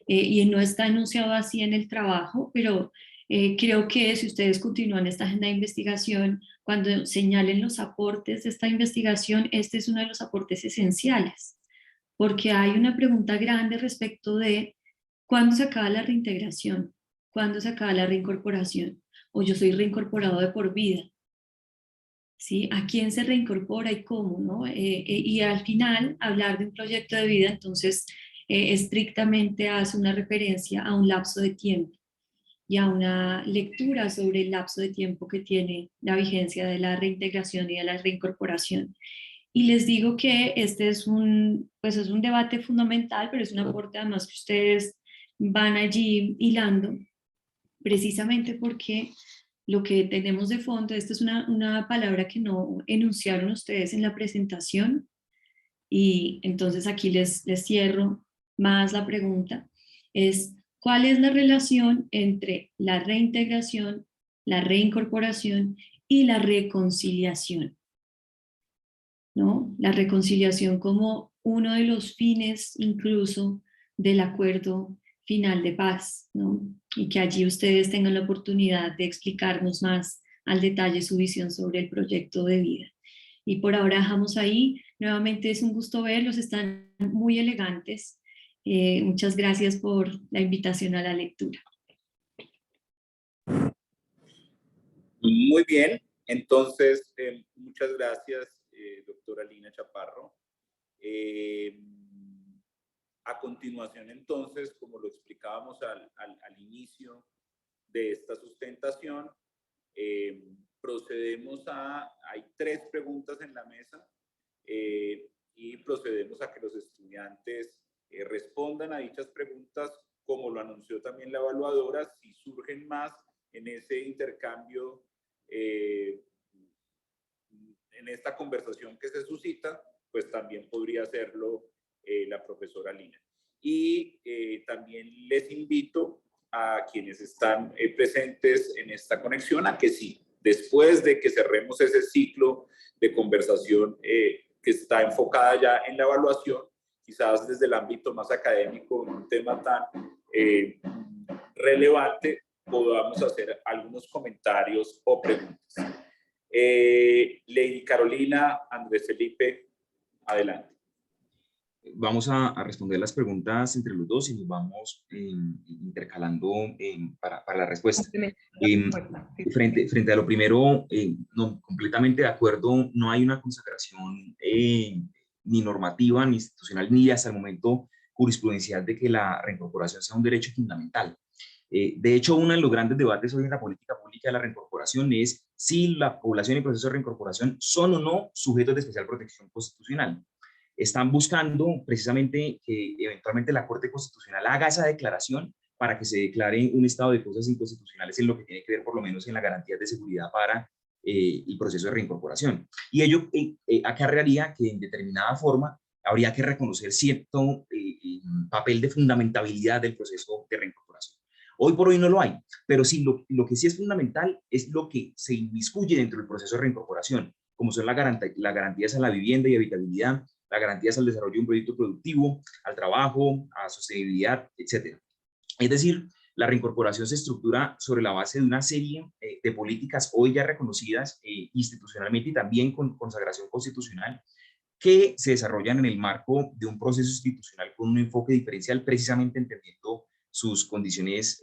y no está enunciado así en el trabajo, pero creo que si ustedes continúan esta agenda de investigación, cuando señalen los aportes de esta investigación, este es uno de los aportes esenciales, porque hay una pregunta grande respecto de ¿cuándo se acaba la reintegración? ¿Cuándo se acaba la reincorporación? O yo soy reincorporado de por vida. ¿Sí? ¿A quién se reincorpora y cómo? ¿No? Y al final, hablar de un proyecto de vida, entonces, estrictamente hace una referencia a un lapso de tiempo y a una lectura sobre el lapso de tiempo que tiene la vigencia de la reintegración y de la reincorporación. Y les digo que este es pues es un debate fundamental, pero es un aporte además que ustedes van allí hilando, precisamente porque lo que tenemos de fondo, esta es una palabra que no enunciaron ustedes en la presentación, y entonces aquí les cierro más la pregunta, es ¿cuál es la relación entre la reintegración, la reincorporación y la reconciliación? ¿No? La reconciliación como uno de los fines incluso del Acuerdo Final de Paz, ¿no? Y que allí ustedes tengan la oportunidad de explicarnos más al detalle su visión sobre el proyecto de vida. Y por ahora dejamos ahí. Nuevamente es un gusto verlos, están muy elegantes. Muchas gracias por la invitación a la lectura. Muy bien, entonces muchas gracias, doctora Lina Chaparro. A continuación, entonces, como lo explicábamos al inicio de esta sustentación, hay 3 preguntas en la mesa y procedemos a que los estudiantes respondan a dichas preguntas, como lo anunció también la evaluadora. Si surgen más en ese intercambio, en esta conversación que se suscita, pues también podría hacerlo la profesora Lina. Y también les invito a quienes están presentes en esta conexión a que sí, después de que cerremos ese ciclo de conversación que está enfocada ya en la evaluación, quizás desde el ámbito más académico, en un tema tan relevante, podamos hacer algunos comentarios o preguntas. Lady Carolina, Andrés Felipe, adelante. Vamos a responder las preguntas entre los dos y nos vamos intercalando para la respuesta. Frente a lo primero, no, completamente de acuerdo, no hay una consagración ni normativa, ni institucional, ni hasta el momento jurisprudencial de que la reincorporación sea un derecho fundamental. De hecho, uno de los grandes debates hoy en la política pública de la reincorporación es si la población en proceso de reincorporación son o no sujetos de especial protección constitucional. Están buscando precisamente que eventualmente la Corte Constitucional haga esa declaración para que se declare un estado de cosas inconstitucionales en lo que tiene que ver por lo menos en las garantías de seguridad para el proceso de reincorporación. Y ello acarrearía que en determinada forma habría que reconocer cierto papel de fundamentabilidad del proceso de reincorporación. Hoy por hoy no lo hay, pero sí lo que sí es fundamental es lo que se inmiscuye dentro del proceso de reincorporación, como son las garantías a la vivienda y habitabilidad, las garantías al desarrollo de un proyecto productivo, al trabajo, a sostenibilidad, etc. Es decir, la reincorporación se estructura sobre la base de una serie de políticas hoy ya reconocidas institucionalmente y también con consagración constitucional, que se desarrollan en el marco de un proceso institucional con un enfoque diferencial, precisamente entendiendo sus condiciones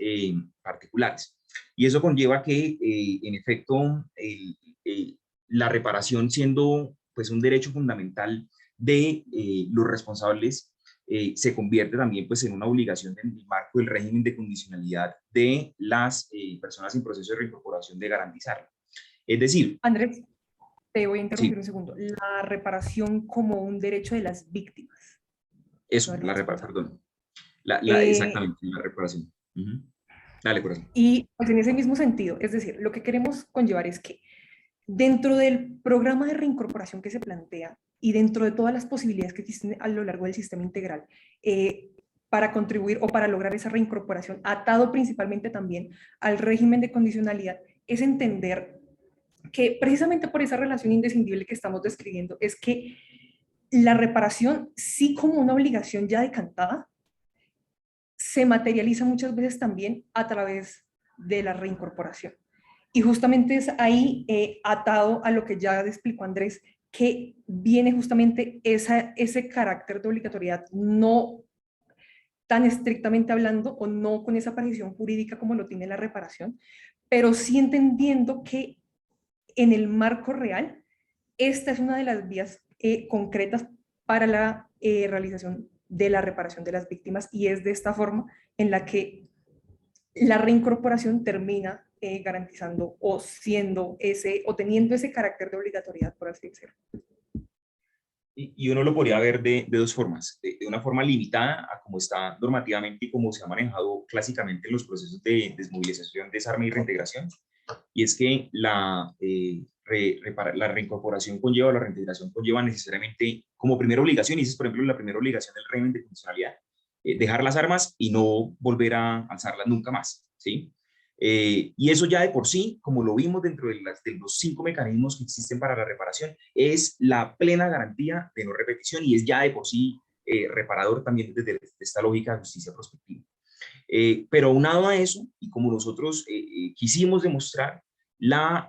particulares. Y eso conlleva que, en efecto, la reparación, siendo pues un derecho fundamental de los responsables, se convierte también pues en una obligación en el marco del régimen de condicionalidad de las personas en proceso de reincorporación de garantizarla. Es decir... Andrés, te voy a interrumpir sí. un segundo. La reparación como un derecho de las víctimas. Eso, No, la reparación, perdón. Exactamente, la reparación. Dale, corazón. Y pues en ese mismo sentido, es decir, lo que queremos conllevar es que dentro del programa de reincorporación que se plantea y dentro de todas las posibilidades que existen a lo largo del sistema integral, para contribuir o para lograr esa reincorporación, atado principalmente también al régimen de condicionalidad, es entender que precisamente por esa relación indescindible que estamos describiendo, es que la reparación, sí como una obligación ya decantada, se materializa muchas veces también a través de la reincorporación. Y justamente es ahí, atado a lo que ya explicó Andrés, que viene justamente ese carácter de obligatoriedad, no tan estrictamente hablando o no con esa precisión jurídica como lo tiene la reparación, pero sí entendiendo que en el marco real, esta es una de las vías concretas para la realización de la reparación de las víctimas, y es de esta forma en la que la reincorporación termina garantizando o siendo o teniendo ese carácter de obligatoriedad, por así decirlo. Y uno lo podría ver de dos formas, de una forma limitada a como está normativamente y como se ha manejado clásicamente en los procesos de desmovilización, desarme y reintegración, y es que la reincorporación conlleva, la reintegración conlleva necesariamente como primera obligación, y esa es por ejemplo la primera obligación del régimen de condicionalidad, dejar las armas y no volver a alzarlas nunca más, ¿sí? Y eso ya de por sí, como lo vimos dentro de los 5 mecanismos que existen para la reparación, es la plena garantía de no repetición y es ya de por sí reparador también desde esta lógica de justicia prospectiva. Pero aunado a eso, y como nosotros quisimos demostrar, la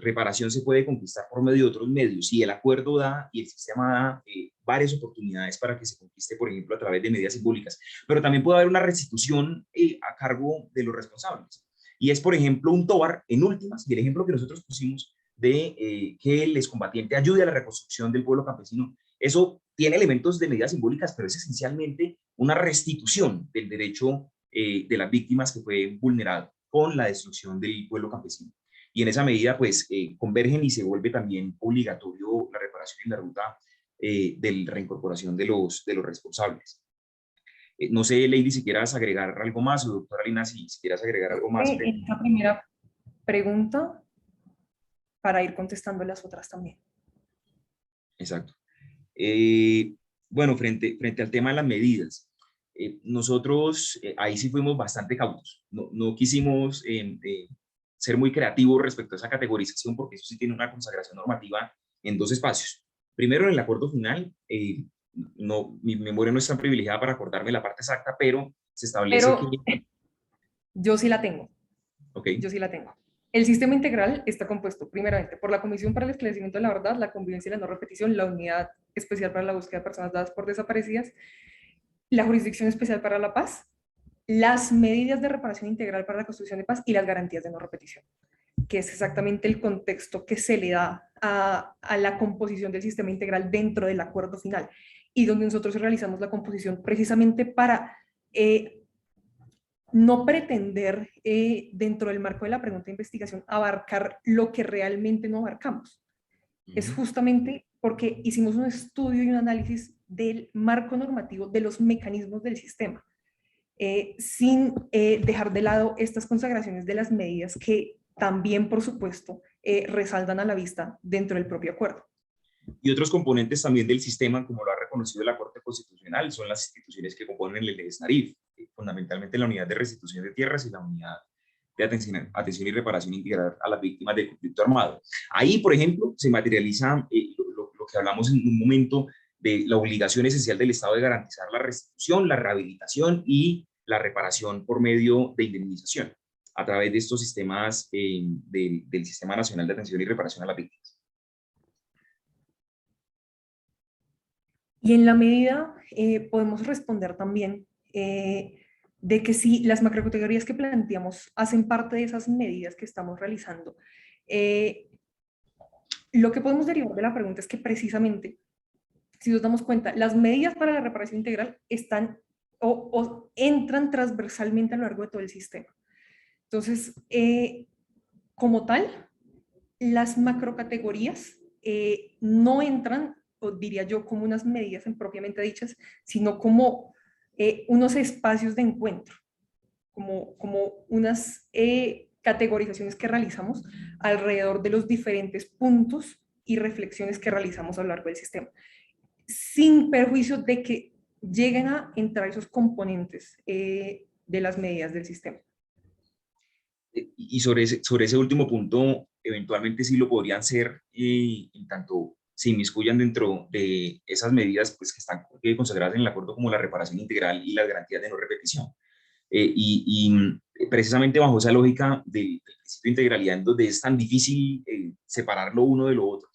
reparación se puede conquistar por medio de otros medios, y el acuerdo da, y el sistema da varias oportunidades para que se conquiste, por ejemplo, a través de medidas simbólicas, pero también puede haber una restitución a cargo de los responsables, y es, por ejemplo, un TOBAR en últimas, y el ejemplo que nosotros pusimos de que el excombatiente ayude a la reconstrucción del pueblo campesino, eso tiene elementos de medidas simbólicas, pero es esencialmente una restitución del derecho de las víctimas que fue vulnerado con la destrucción del pueblo campesino. Y en esa medida, pues, convergen y se vuelve también obligatorio la reparación en la ruta de la reincorporación de los responsables. No sé, Lady, si quieras agregar algo más, o doctora Lina, si quieras agregar algo más. En esta primera pregunta, para ir contestando las otras también. Exacto. Bueno, frente al tema de las medidas, nosotros ahí sí fuimos bastante cautos. No quisimos ser muy creativos respecto a esa categorización, porque eso sí tiene una consagración normativa en 2 espacios. Primero, en el acuerdo final, no, mi memoria no es tan privilegiada para acordarme la parte exacta, pero se establece Pero que... yo sí la tengo. Ok. Yo sí la tengo. El sistema integral está compuesto, primeramente, por la Comisión para el Esclarecimiento de la Verdad, la Convivencia y la No Repetición, la Unidad Especial para la Búsqueda de Personas Dadas por Desaparecidas, la Jurisdicción Especial para la Paz, las medidas de reparación integral para la construcción de paz y las garantías de no repetición, que es exactamente el contexto que se le da a la composición del sistema integral dentro del acuerdo final, y donde nosotros realizamos la composición precisamente para no pretender, dentro del marco de la pregunta de investigación, abarcar lo que realmente no abarcamos. Es justamente porque hicimos un estudio y un análisis del marco normativo, de los mecanismos del sistema, sin dejar de lado estas consagraciones de las medidas que también, por supuesto, resaltan a la vista dentro del propio acuerdo. Y otros componentes también del sistema, como lo ha reconocido la Corte Constitucional, son las instituciones que componen el SNARIF, fundamentalmente la Unidad de Restitución de Tierras y la Unidad de Atención y Reparación Integral a las Víctimas de Conflicto Armado. Ahí, por ejemplo, se materializa lo que hablamos en un momento de la obligación esencial del Estado de garantizar la restitución, la rehabilitación y la reparación por medio de indemnización a través de estos sistemas del Sistema Nacional de Atención y Reparación a las Víctimas. Y en la medida, podemos responder también de que si las macrocategorías que planteamos hacen parte de esas medidas que estamos realizando, lo que podemos derivar de la pregunta es que precisamente, si nos damos cuenta, las medidas para la reparación integral están o entran transversalmente a lo largo de todo el sistema. Entonces, como tal, las macrocategorías no entran, o diría yo, como unas medidas en propiamente dichas, sino como unos espacios de encuentro, como unas categorizaciones que realizamos alrededor de los diferentes puntos y reflexiones que realizamos a lo largo del sistema, sin perjuicio de que lleguen a entrar esos componentes de las medidas del sistema. Y sobre ese último punto, eventualmente sí lo podrían ser, en tanto se inmiscuyan dentro de esas medidas pues, que están consagradas en el acuerdo, como la reparación integral y las garantías de no repetición. Precisamente bajo esa lógica del principio de integralidad, en donde es tan difícil separar lo uno de lo otro,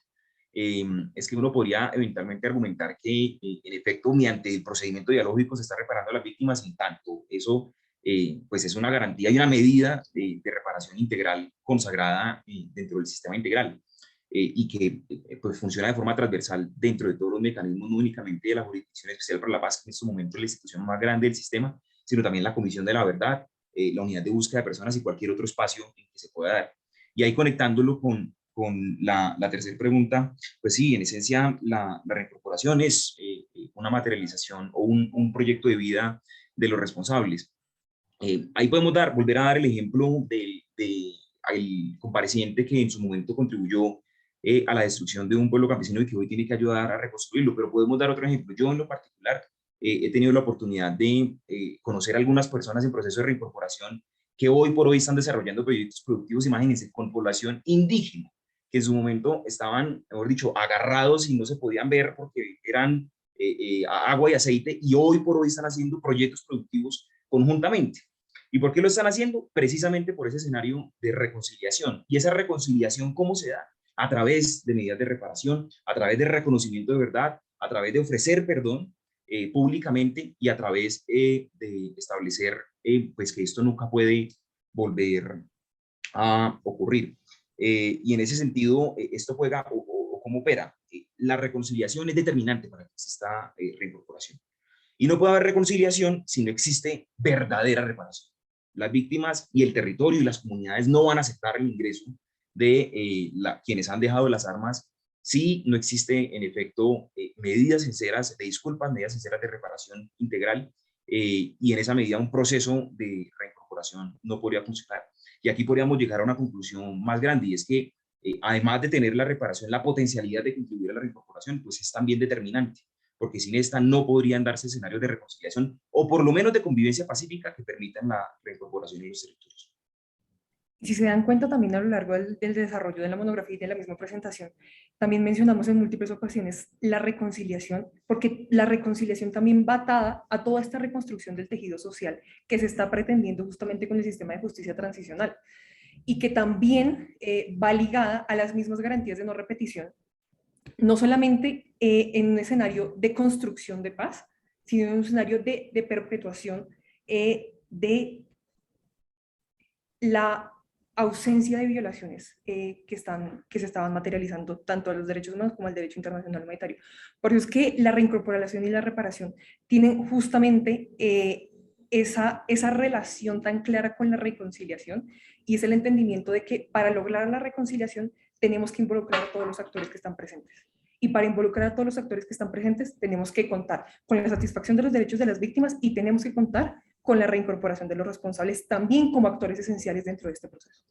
es que uno podría eventualmente argumentar que, en efecto, mediante el procedimiento dialógico se está reparando a las víctimas, en tanto eso pues es una garantía y una medida de reparación integral consagrada dentro del sistema integral, y que pues funciona de forma transversal dentro de todos los mecanismos, no únicamente de la Jurisdicción Especial para la Paz, que en estos momentos es la institución más grande del sistema, sino también la Comisión de la Verdad, la Unidad de Búsqueda de Personas y cualquier otro espacio en que se pueda dar. Y ahí, conectándolo con la tercera pregunta, pues sí, en esencia la reincorporación es una materialización o un proyecto de vida de los responsables. Ahí podemos volver a dar el ejemplo del compareciente que en su momento contribuyó a la destrucción de un pueblo campesino y que hoy tiene que ayudar a reconstruirlo, pero podemos dar otro ejemplo. Yo en lo particular he tenido la oportunidad de conocer a algunas personas en proceso de reincorporación que hoy por hoy están desarrollando proyectos productivos, imagínense, con población indígena, que en su momento estaban, mejor dicho, agarrados y no se podían ver porque eran agua y aceite, y hoy por hoy están haciendo proyectos productivos conjuntamente. ¿Y por qué lo están haciendo? Precisamente por ese escenario de reconciliación. ¿Y esa reconciliación cómo se da? A través de medidas de reparación, a través de reconocimiento de verdad, a través de ofrecer perdón públicamente, y a través de establecer pues que esto nunca puede volver a ocurrir. Y en ese sentido, esto juega o cómo opera. La reconciliación es determinante para que exista reincorporación. Y no puede haber reconciliación si no existe verdadera reparación. Las víctimas y el territorio y las comunidades no van a aceptar el ingreso de quienes han dejado las armas si no existe, en efecto, medidas sinceras de disculpas, medidas sinceras de reparación integral, y en esa medida un proceso de reincorporación no podría funcionar. Y aquí podríamos llegar a una conclusión más grande, y es que además de tener la reparación, la potencialidad de contribuir a la reincorporación, pues es también determinante, porque sin esta no podrían darse escenarios de reconciliación o por lo menos de convivencia pacífica que permitan la reincorporación en los territorios. Si se dan cuenta también a lo largo del desarrollo de la monografía y de la misma presentación, también mencionamos en múltiples ocasiones la reconciliación, porque la reconciliación también va atada a toda esta reconstrucción del tejido social que se está pretendiendo justamente con el sistema de justicia transicional y que también va ligada a las mismas garantías de no repetición, no solamente en un escenario de construcción de paz, sino en un escenario de perpetuación de la ausencia de violaciones que se estaban materializando tanto a los derechos humanos como al derecho internacional humanitario. Por eso es que la reincorporación y la reparación tienen justamente esa relación tan clara con la reconciliación, y es el entendimiento de que para lograr la reconciliación tenemos que involucrar a todos los actores que están presentes. Y para involucrar a todos los actores que están presentes tenemos que contar con la satisfacción de los derechos de las víctimas y tenemos que contar con la reincorporación de los responsables también como actores esenciales dentro de este proceso.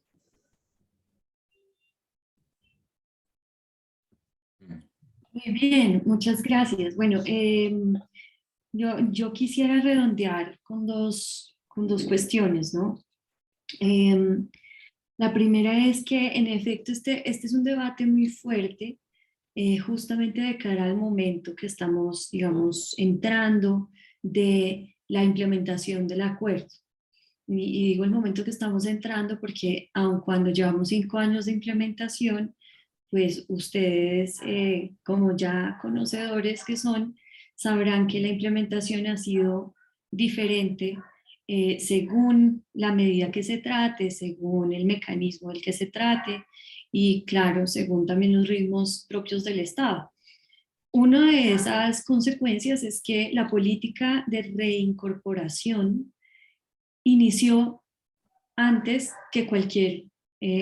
Muy bien, muchas gracias. Bueno, yo quisiera redondear con dos cuestiones, ¿no? La primera es que, en efecto, este es un debate muy fuerte, justamente de cara al momento que estamos, digamos, entrando de la implementación del acuerdo. Y digo el momento que estamos entrando porque aun cuando llevamos 5 años de implementación, pues ustedes, como ya conocedores que son, sabrán que la implementación ha sido diferente según la medida que se trate, según el mecanismo del que se trate y, claro, según también los ritmos propios del Estado. Una de esas consecuencias es que la política de reincorporación inició antes que cualquier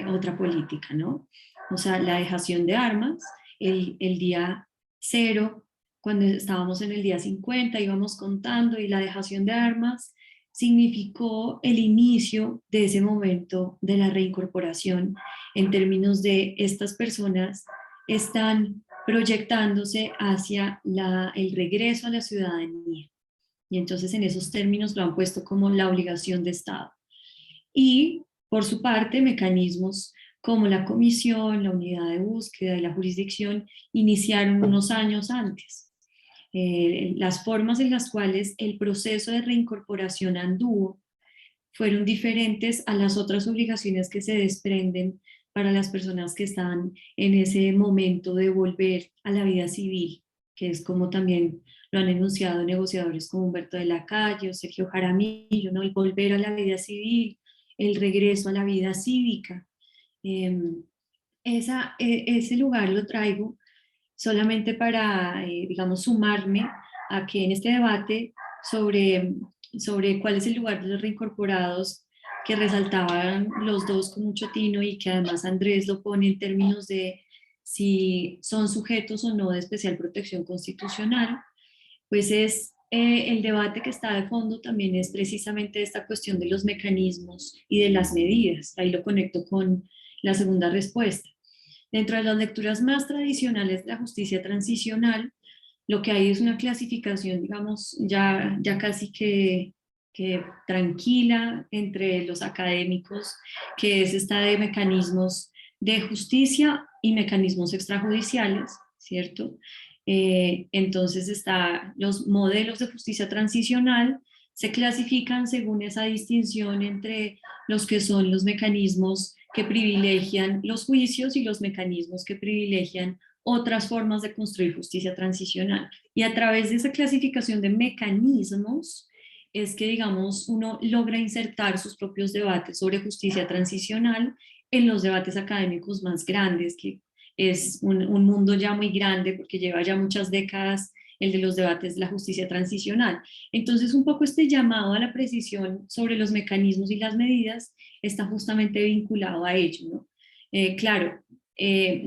otra política, ¿no? O sea, la dejación de armas, el día 0, cuando estábamos en el día 50, íbamos contando, y la dejación de armas significó el inicio de ese momento de la reincorporación, en términos de estas personas están proyectándose hacia el regreso a la ciudadanía. Y entonces en esos términos lo han puesto como la obligación de Estado. Y, por su parte, mecanismos como la comisión, la unidad de búsqueda y la jurisdicción iniciaron unos años antes. Las formas en las cuales el proceso de reincorporación anduvo fueron diferentes a las otras obligaciones que se desprenden para las personas que están en ese momento de volver a la vida civil, que es como también lo han enunciado negociadores como Humberto de la Calle o Sergio Jaramillo, ¿no? El volver a la vida civil, el regreso a la vida cívica. Ese lugar lo traigo solamente para, digamos, sumarme a que en este debate sobre cuál es el lugar de los reincorporados, que resaltaban los dos con mucho tino y que además Andrés lo pone en términos de si son sujetos o no de especial protección constitucional, pues el debate que está de fondo también es precisamente esta cuestión de los mecanismos y de las medidas. Ahí lo conecto con la segunda respuesta. Dentro de las lecturas más tradicionales de la justicia transicional, lo que hay es una clasificación, digamos, ya casi que tranquila entre los académicos, que es esta de mecanismos de justicia y mecanismos extrajudiciales, ¿cierto? Entonces los modelos de justicia transicional se clasifican según esa distinción entre los que son los mecanismos que privilegian los juicios y los mecanismos que privilegian otras formas de construir justicia transicional. Y a través de esa clasificación de mecanismos es que, digamos, uno logra insertar sus propios debates sobre justicia transicional en los debates académicos más grandes, que es un mundo ya muy grande porque lleva ya muchas décadas el de los debates de la justicia transicional. Entonces, un poco este llamado a la precisión sobre los mecanismos y las medidas está justamente vinculado a ello, ¿no? Claro,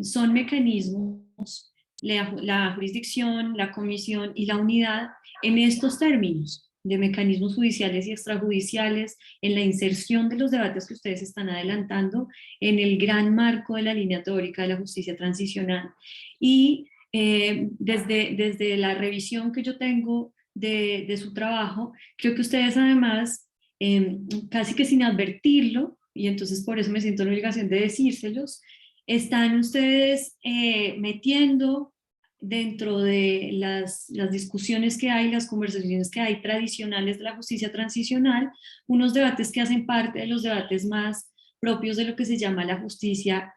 son mecanismos, la jurisdicción, la comisión y la unidad en estos términos de mecanismos judiciales y extrajudiciales, en la inserción de los debates que ustedes están adelantando en el gran marco de la línea teórica de la justicia transicional. Y desde la revisión que yo tengo de su trabajo, creo que ustedes además, casi que sin advertirlo, y entonces por eso me siento en la obligación de decírselos, están ustedes metiendo dentro de las discusiones que hay, las conversaciones que hay tradicionales de la justicia transicional, unos debates que hacen parte de los debates más propios de lo que se llama la justicia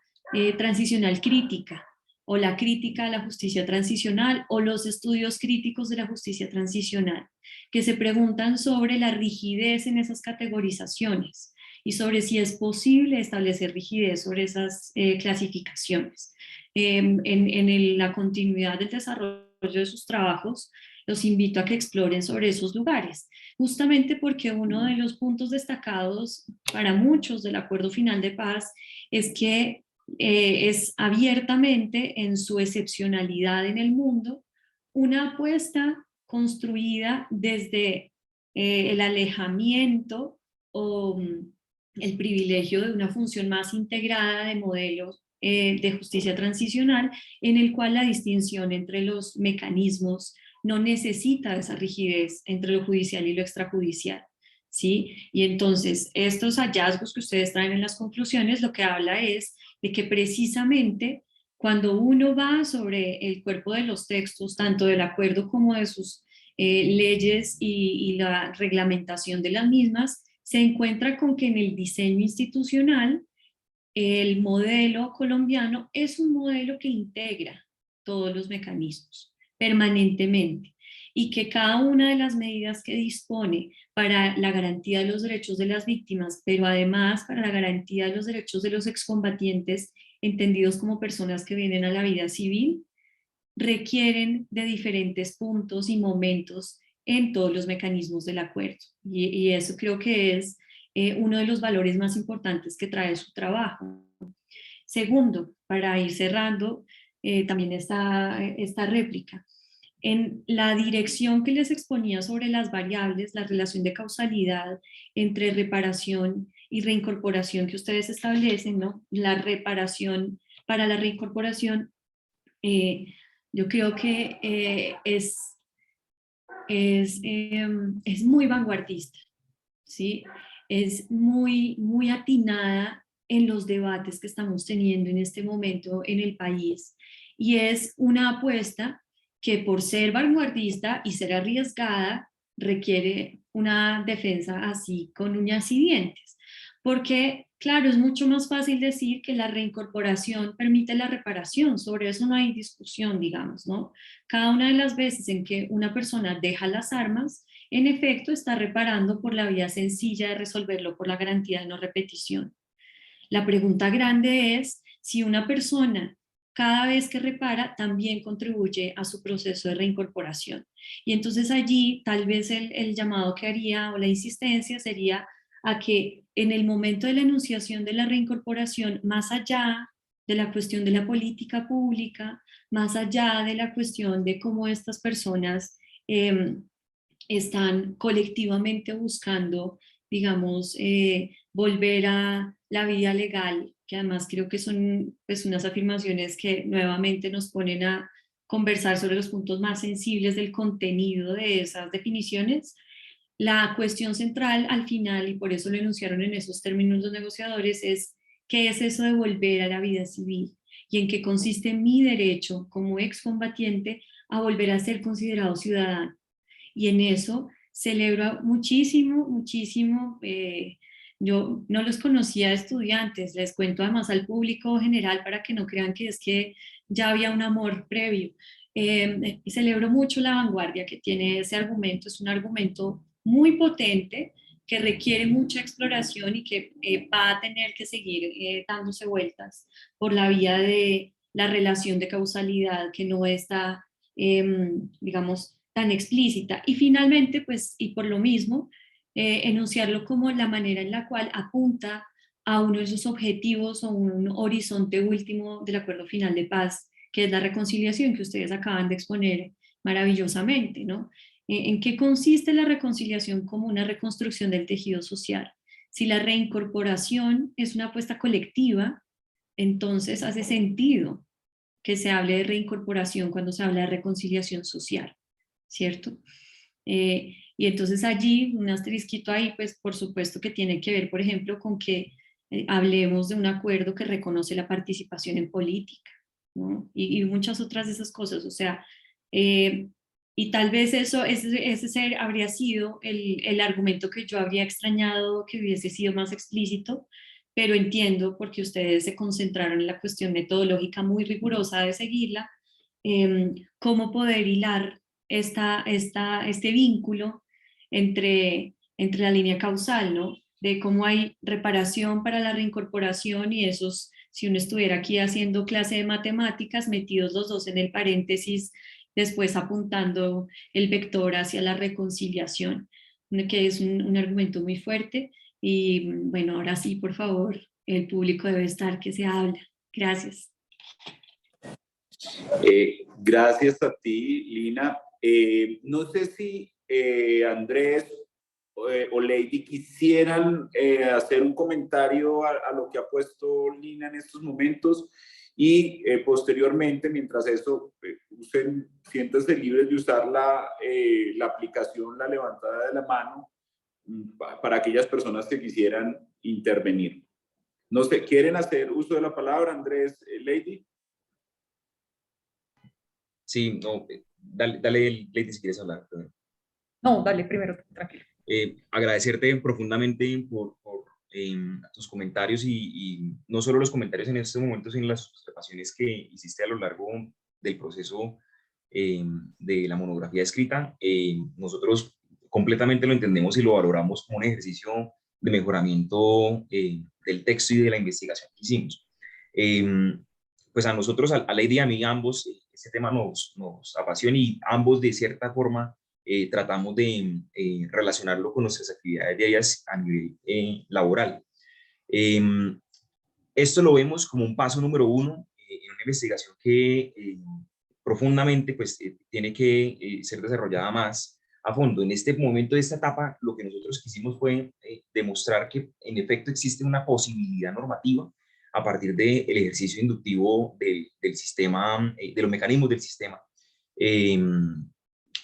transicional crítica, o la crítica a la justicia transicional, o los estudios críticos de la justicia transicional, que se preguntan sobre la rigidez en esas categorizaciones y sobre si es posible establecer rigidez sobre esas clasificaciones. En la continuidad del desarrollo de sus trabajos, los invito a que exploren sobre esos lugares, justamente porque uno de los puntos destacados para muchos del Acuerdo Final de Paz es que es abiertamente, en su excepcionalidad en el mundo, una apuesta construida desde el alejamiento o el privilegio de una función más integrada de modelos de justicia transicional, en el cual la distinción entre los mecanismos no necesita esa rigidez entre lo judicial y lo extrajudicial, ¿sí? Y entonces estos hallazgos que ustedes traen en las conclusiones lo que habla es de que precisamente cuando uno va sobre el cuerpo de los textos, tanto del acuerdo como de sus leyes y la reglamentación de las mismas, se encuentra con que en el diseño institucional el modelo colombiano es un modelo que integra todos los mecanismos permanentemente y que cada una de las medidas que dispone para la garantía de los derechos de las víctimas, pero además para la garantía de los derechos de los excombatientes entendidos como personas que vienen a la vida civil, requieren de diferentes puntos y momentos en todos los mecanismos del acuerdo. Y eso creo que es uno de los valores más importantes que trae su trabajo. Segundo, para ir cerrando también esta réplica, en la dirección que les exponía sobre las variables, la relación de causalidad entre reparación y reincorporación que ustedes establecen, ¿no? La reparación para la reincorporación, yo creo que es muy vanguardista, ¿sí? Es muy atinada en los debates que estamos teniendo en este momento en el país. Y es una apuesta que por ser vanguardista y ser arriesgada requiere una defensa así con uñas y dientes. Porque, claro, es mucho más fácil decir que la reincorporación permite la reparación, sobre eso no hay discusión, digamos, ¿no? Cada una de las veces en que una persona deja las armas, en efecto está reparando por la vía sencilla de resolverlo por la garantía de no repetición. La pregunta grande es si una persona cada vez que repara también contribuye a su proceso de reincorporación. Y entonces allí tal vez el llamado que haría o la insistencia sería a que en el momento de la enunciación de la reincorporación, más allá de la cuestión de la política pública, más allá de la cuestión de cómo estas personas están colectivamente buscando, digamos, volver a la vida legal, que además creo que son pues, unas afirmaciones que nuevamente nos ponen a conversar sobre los puntos más sensibles del contenido de esas definiciones. La cuestión central al final, y por eso lo enunciaron en esos términos los negociadores, es ¿qué es eso de volver a la vida civil? Y en qué consiste mi derecho como excombatiente a volver a ser considerado ciudadano. Y en eso celebro muchísimo. Yo no los conocía de estudiantes, les cuento además al público general para que no crean que es que ya había un amor previo. Celebro mucho la vanguardia que tiene ese argumento, es un argumento muy potente que requiere mucha exploración y que va a tener que seguir dándose vueltas por la vía de la relación de causalidad que no está, digamos, tan explícita. Y finalmente, pues, y por lo mismo, enunciarlo como la manera en la cual apunta a uno de sus objetivos o un horizonte último del Acuerdo Final de Paz, que es la reconciliación que ustedes acaban de exponer maravillosamente, ¿no? ¿En qué consiste la reconciliación como una reconstrucción del tejido social? Si la reincorporación es una apuesta colectiva, entonces hace sentido que se hable de reincorporación cuando se habla de reconciliación social, ¿cierto? Y entonces allí, un asterisquito ahí, pues por supuesto que tiene que ver, por ejemplo, con que hablemos de un acuerdo que reconoce la participación en política, ¿no? Y muchas otras de esas cosas, o sea, y tal vez ese habría sido el argumento que yo habría extrañado que hubiese sido más explícito, pero entiendo porque ustedes se concentraron en la cuestión metodológica muy rigurosa de seguirla, cómo poder hilar este vínculo entre la línea causal, ¿no? De cómo hay reparación para la reincorporación y esos, si uno estuviera aquí haciendo clase de matemáticas, metidos los dos en el paréntesis, después apuntando el vector hacia la reconciliación, que es un argumento muy fuerte. Y bueno, ahora sí, por favor, el público debe estar que se habla. Gracias. Gracias a ti, Lina. No sé si Andrés o Lady quisieran hacer un comentario a lo que ha puesto Lina en estos momentos y posteriormente, mientras eso, siéntanse libres de usar la aplicación, la levantada de la mano, para aquellas personas que quisieran intervenir. No sé, ¿quieren hacer uso de la palabra, Andrés, Lady? Sí, no, dale, Lady, si quieres hablar. No, dale, primero, tranquilo. Agradecerte profundamente por tus comentarios y no solo los comentarios en estos momentos, sino las observaciones que hiciste a lo largo del proceso de la monografía escrita. Nosotros completamente lo entendemos y lo valoramos como un ejercicio de mejoramiento del texto y de la investigación que hicimos. Pues a nosotros, a Lady y a mí, ambos, este tema nos apasiona y ambos de cierta forma tratamos de relacionarlo con nuestras actividades diarias a nivel laboral. Esto lo vemos como un paso número uno en una investigación que profundamente pues, tiene que ser desarrollada más a fondo. En este momento de esta etapa, lo que nosotros quisimos fue demostrar que en efecto existe una posibilidad normativa a partir del ejercicio inductivo del sistema, de los mecanismos del sistema,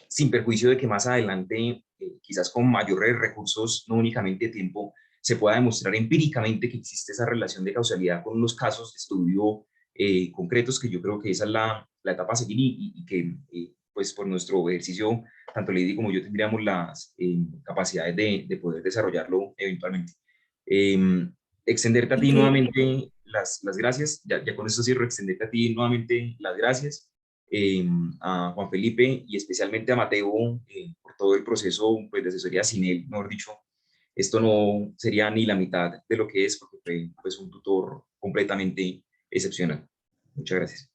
sin perjuicio de que más adelante, quizás con mayores recursos, no únicamente de tiempo, se pueda demostrar empíricamente que existe esa relación de causalidad con unos casos de estudio concretos, que yo creo que esa es la etapa a seguir y que, pues, por nuestro ejercicio, tanto Lady como yo tendríamos las capacidades de poder desarrollarlo eventualmente. Extenderte a ti nuevamente las gracias, ya con esto cierro, extenderte a ti nuevamente las gracias, a Juan Felipe y especialmente a Mateo por todo el proceso pues, de asesoría. Sin él, mejor dicho, esto no sería ni la mitad de lo que es, porque fue pues, un tutor completamente excepcional. Muchas gracias.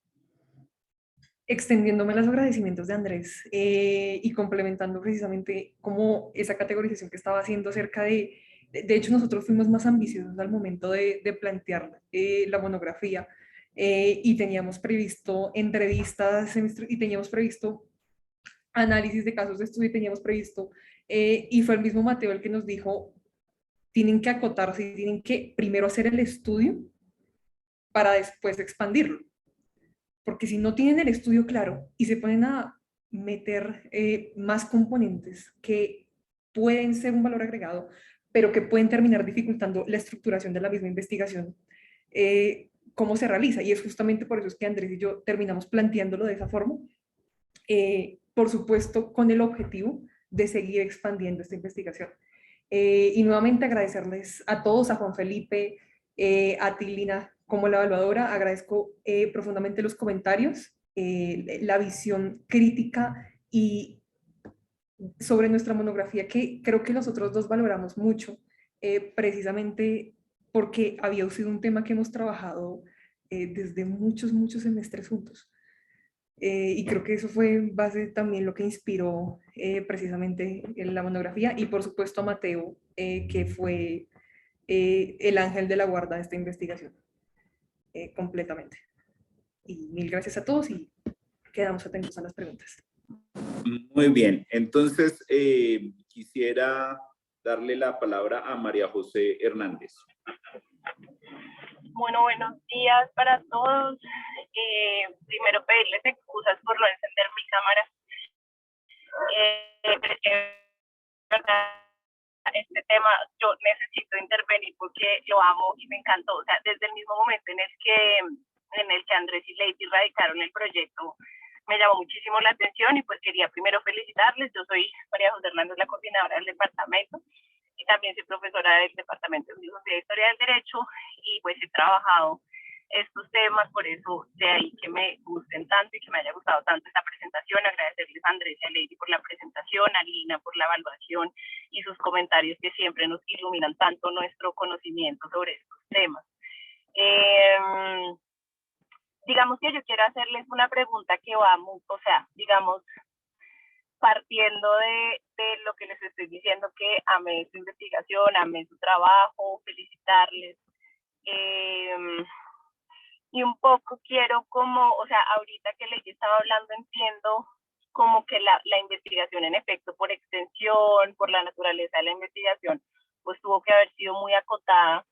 Extendiéndome los agradecimientos de Andrés y complementando precisamente como esa categorización que estaba haciendo acerca de hecho nosotros fuimos más ambiciosos al momento de plantear la monografía y teníamos previsto entrevistas y teníamos previsto análisis de casos de estudio y teníamos previsto y fue el mismo Mateo el que nos dijo, tienen que acotarse y tienen que primero hacer el estudio para después expandirlo. Porque si no tienen el estudio claro y se ponen a meter más componentes que pueden ser un valor agregado, pero que pueden terminar dificultando la estructuración de la misma investigación, cómo se realiza. Y es justamente por eso es que Andrés y yo terminamos planteándolo de esa forma, por supuesto con el objetivo de seguir expandiendo esta investigación. Y nuevamente agradecerles a todos, a Juan Felipe, a Tilina como la evaluadora, agradezco profundamente los comentarios, la visión crítica y sobre nuestra monografía que creo que nosotros dos valoramos mucho, precisamente porque había sido un tema que hemos trabajado desde muchos semestres juntos. Y creo que eso fue en base también lo que inspiró precisamente en la monografía y por supuesto a Mateo, que fue el ángel de la guarda de esta investigación, completamente. Y mil gracias a todos y quedamos atentos a las preguntas. Muy bien, entonces quisiera darle la palabra a María José Hernández. Bueno, buenos días para todos. Primero pedirles excusas por no encender mi cámara. este tema yo necesito intervenir porque lo amo y me encantó. O sea, desde el mismo momento en el que Andrés y Lady radicaron el proyecto, me llamó muchísimo la atención y pues quería primero felicitarles. Yo soy María José Hernández, la coordinadora del departamento, y también soy profesora del departamento de Historia del Derecho, y pues he trabajado estos temas, por eso de ahí que me gusten tanto y que me haya gustado tanto esta presentación. Agradecerles a Andrés y a Lady por la presentación, a Lina por la evaluación y sus comentarios que siempre nos iluminan tanto nuestro conocimiento sobre estos temas. Digamos que yo quiero hacerles una pregunta que va muy, o sea, digamos, partiendo de lo que les estoy diciendo, que amé su investigación, amé su trabajo, felicitarles. Y un poco quiero como, o sea, ahorita que Lady estaba hablando, entiendo como que la investigación en efecto por extensión, por la naturaleza de la investigación, pues tuvo que haber sido muy acotada.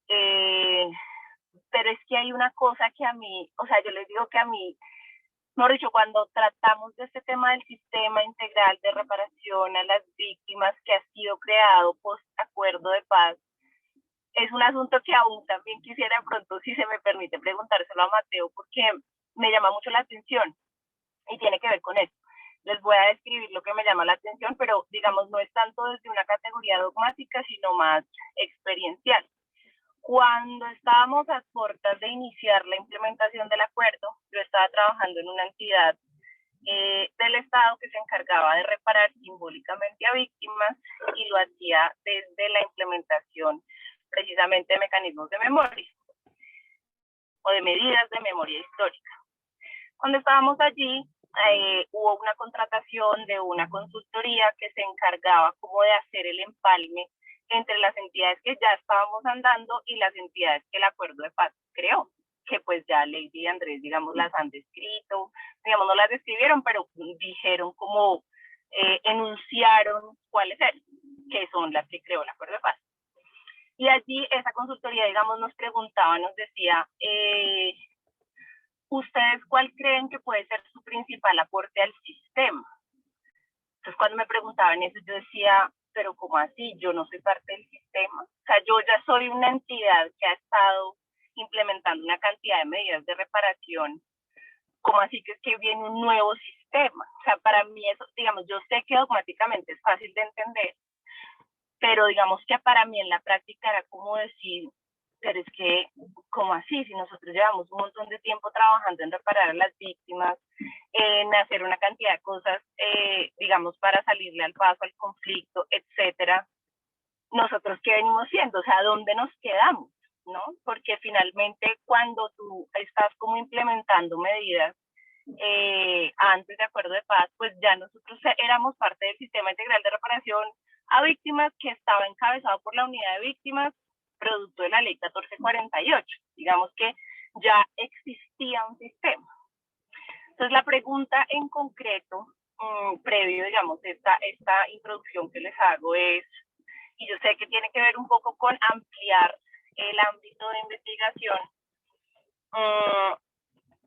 Pero es que hay una cosa que a mí, o sea, yo les digo que a mí, mejor dicho, cuando tratamos de este tema del sistema integral de reparación a las víctimas que ha sido creado post acuerdo de paz, es un asunto que aún también quisiera pronto, si se me permite, preguntárselo a Mateo, porque me llama mucho la atención y tiene que ver con eso. Les voy a describir lo que me llama la atención, pero digamos no es tanto desde una categoría dogmática, sino más experiencial. Cuando estábamos a puertas de iniciar la implementación del acuerdo, yo estaba trabajando en una entidad del Estado que se encargaba de reparar simbólicamente a víctimas, y lo hacía desde la implementación precisamente de mecanismos de memoria o de medidas de memoria histórica. Cuando estábamos allí, hubo una contratación de una consultoría que se encargaba como de hacer el empalme entre las entidades que ya estábamos andando y las entidades que el acuerdo de paz creó, que pues ya Lady y Andrés, digamos, las han descrito, digamos, no las describieron, pero dijeron como, enunciaron cuáles eran, que son las que creó el acuerdo de paz. Y allí esa consultoría, digamos, nos preguntaba, nos decía, ¿ustedes cuál creen que puede ser su principal aporte al sistema? Entonces, cuando me preguntaban eso, yo decía, pero ¿cómo así? Yo no soy parte del sistema. O sea, yo ya soy una entidad que ha estado implementando una cantidad de medidas de reparación. ¿Cómo así que es que viene un nuevo sistema? O sea, para mí eso, digamos, yo sé que dogmáticamente es fácil de entender, pero digamos que para mí en la práctica era como decir, pero es que, ¿cómo así? Si nosotros llevamos un montón de tiempo trabajando en reparar a las víctimas, en hacer una cantidad de cosas, digamos, para salirle al paso al conflicto, etcétera, ¿nosotros qué venimos haciendo? O sea, ¿dónde nos quedamos? ¿No? Porque finalmente cuando tú estás como implementando medidas antes de acuerdo de paz, pues ya nosotros éramos parte del sistema integral de reparación a víctimas que estaba encabezado por la unidad de víctimas, producto de la ley 1448. Digamos que ya existía un sistema. Entonces la pregunta en concreto, previo, digamos, esta introducción que les hago es, y yo sé que tiene que ver un poco con ampliar el ámbito de investigación,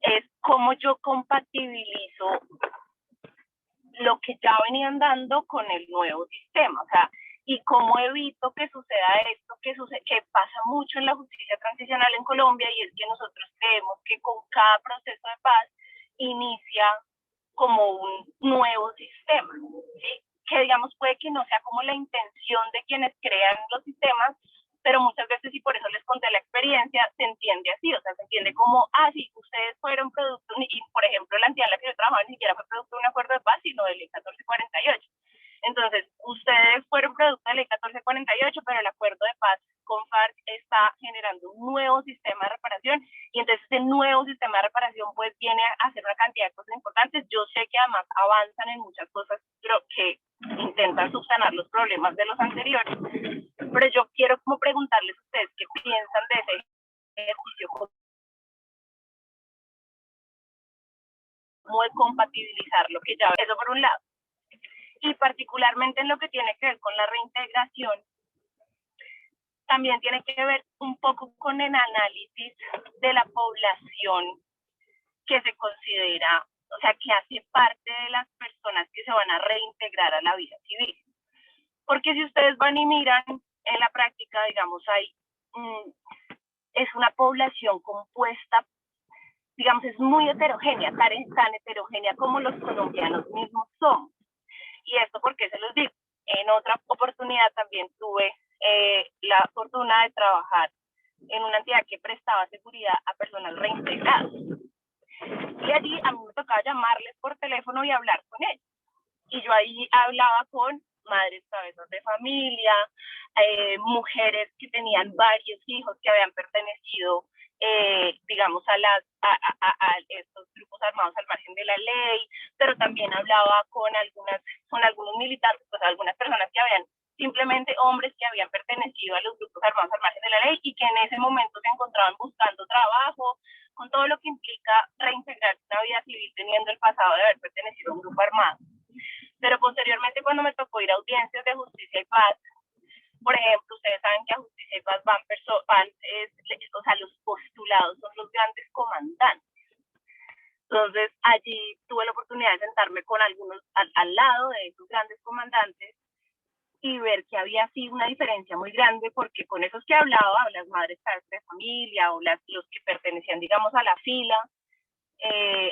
es cómo yo compatibilizo lo que ya venían dando con el nuevo sistema, o sea, y cómo evito que suceda esto que pasa mucho en la justicia transicional en Colombia, y es que nosotros creemos que con cada proceso de paz inicia como un nuevo sistema, ¿sí? Que digamos puede que no sea como la intención de quienes crean los sistemas, pero muchas veces, y por eso les conté la experiencia, se entiende así, o sea, se entiende como, sí, ustedes fueron producto, y por ejemplo la entidad en la que yo trabajaba ni siquiera fue producto de un acuerdo de paz, sino de ley 1448. Entonces, ustedes fueron producto de ley 1448, pero el acuerdo de paz con FARC está generando un nuevo sistema de reparación, y entonces este nuevo sistema de reparación pues viene a hacer una cantidad de cosas importantes. Yo sé que además avanzan en muchas cosas, pero que intentan subsanar los problemas de los anteriores, pero yo quiero como preguntarles a ustedes qué piensan de ese ejercicio, cómo de compatibilizar lo que ya, eso por un lado, y particularmente en lo que tiene que ver con la reintegración, también tiene que ver un poco con el análisis de la población que se considera, o sea, que hace parte de las personas que se van a reintegrar a la vida civil. Porque si ustedes van y miran en la práctica, digamos, es una población compuesta, digamos, es muy heterogénea, tan heterogénea como los colombianos mismos somos. Y esto, ¿por qué se los digo? En otra oportunidad también tuve la fortuna de trabajar en una entidad que prestaba seguridad a personas reintegradas. Y allí a mí me tocaba llamarles por teléfono y hablar con ellos. Y yo ahí hablaba con madres cabezas de familia, mujeres que tenían varios hijos que habían pertenecido, digamos, a estos grupos armados al margen de la ley, pero también hablaba con algunos militantes, pues algunas personas que habían, simplemente hombres que habían pertenecido a los grupos armados al margen de la ley y que en ese momento se encontraban buscando trabajo, con todo lo que implica reintegrarse a una vida civil teniendo el pasado de haber pertenecido a un grupo armado. Pero posteriormente, cuando me tocó ir a audiencias de justicia y paz, por ejemplo, ustedes saben que a justicia y paz o sea, los postulados son los grandes comandantes. Entonces, allí tuve la oportunidad de sentarme con algunos al lado de esos grandes comandantes y ver que había así una diferencia muy grande, porque con esos que hablaba, las madres de familia o los que pertenecían, digamos, a la fila,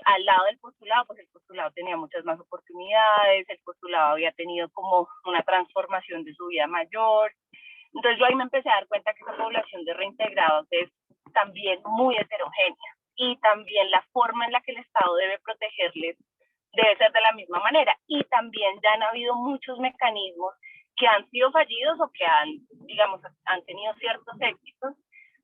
al lado del postulado, pues el postulado tenía muchas más oportunidades, el postulado había tenido como una transformación de su vida mayor. Entonces yo ahí me empecé a dar cuenta que esa población de reintegrados es también muy heterogénea, y también la forma en la que el Estado debe protegerles debe ser de la misma manera. Y también ya han habido muchos mecanismos que han sido fallidos o que han tenido ciertos éxitos,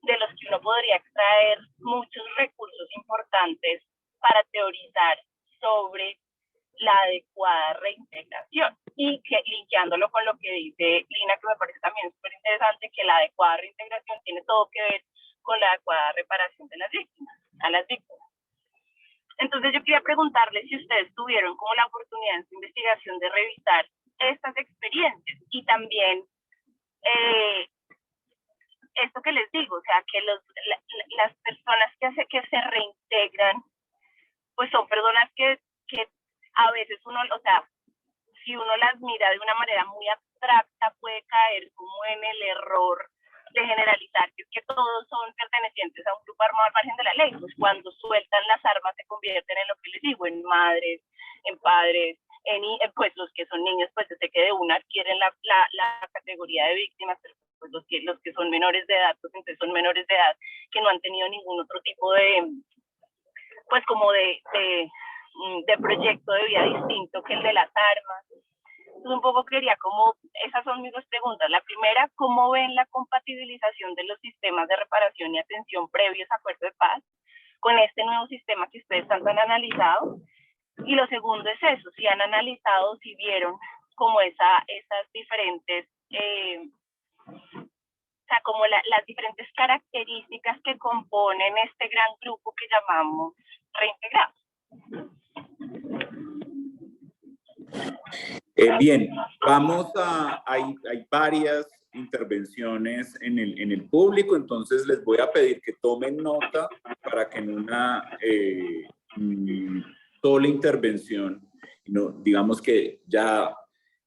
de los que uno podría extraer muchos recursos importantes para teorizar sobre la adecuada reintegración. Y que, linkeándolo con lo que dice Lina, que me parece también súper interesante, que la adecuada reintegración tiene todo que ver con la adecuada reparación de las víctimas, a las víctimas. Entonces yo quería preguntarles si ustedes tuvieron como la oportunidad en su investigación de revisar estas experiencias, y también esto que les digo, o sea, que las personas que se reintegran, pues son personas que a veces uno, o sea, si uno las mira de una manera muy abstracta, puede caer como en el error de generalizar, que es que todos son pertenecientes a un grupo armado al margen de la ley. Pues cuando sueltan las armas se convierten en lo que les digo, en madres, en padres, pues los que son niños, pues se quede una, adquieren la categoría de víctimas, pero pues los que son menores de edad, pues entonces son menores de edad que no han tenido ningún otro tipo de, pues como de proyecto de vida distinto que el de las armas. Entonces un poco quería esas son mis dos preguntas. La primera, ¿cómo ven la compatibilización de los sistemas de reparación y atención previos a acuerdo de paz con este nuevo sistema que ustedes tanto han analizado? Y lo segundo es eso, si han analizado, si vieron como esas diferentes, o sea, como las diferentes características que componen este gran grupo que llamamos reintegrados. Bien, hay varias intervenciones en el público, entonces les voy a pedir que tomen nota para que en una sola intervención, digamos que ya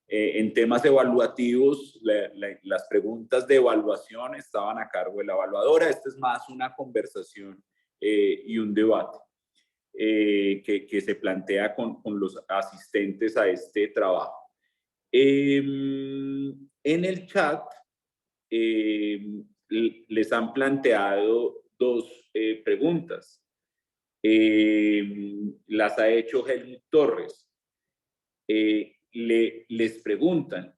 en temas evaluativos, las preguntas de evaluación estaban a cargo de la evaluadora. Esta es más una conversación y un debate que se plantea con los asistentes a este trabajo. En el chat les han planteado dos preguntas. Las ha hecho Helmut Torres. Les preguntan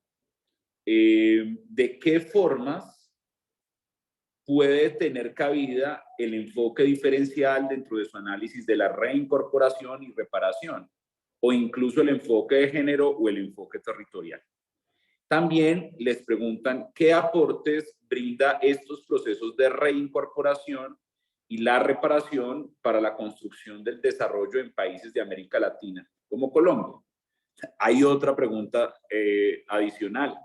de qué formas puede tener cabida el enfoque diferencial dentro de su análisis de la reincorporación y reparación, o incluso el enfoque de género o el enfoque territorial. También les preguntan qué aportes brinda estos procesos de reincorporación y la reparación para la construcción del desarrollo en países de América Latina, como Colombia. Hay otra pregunta adicional,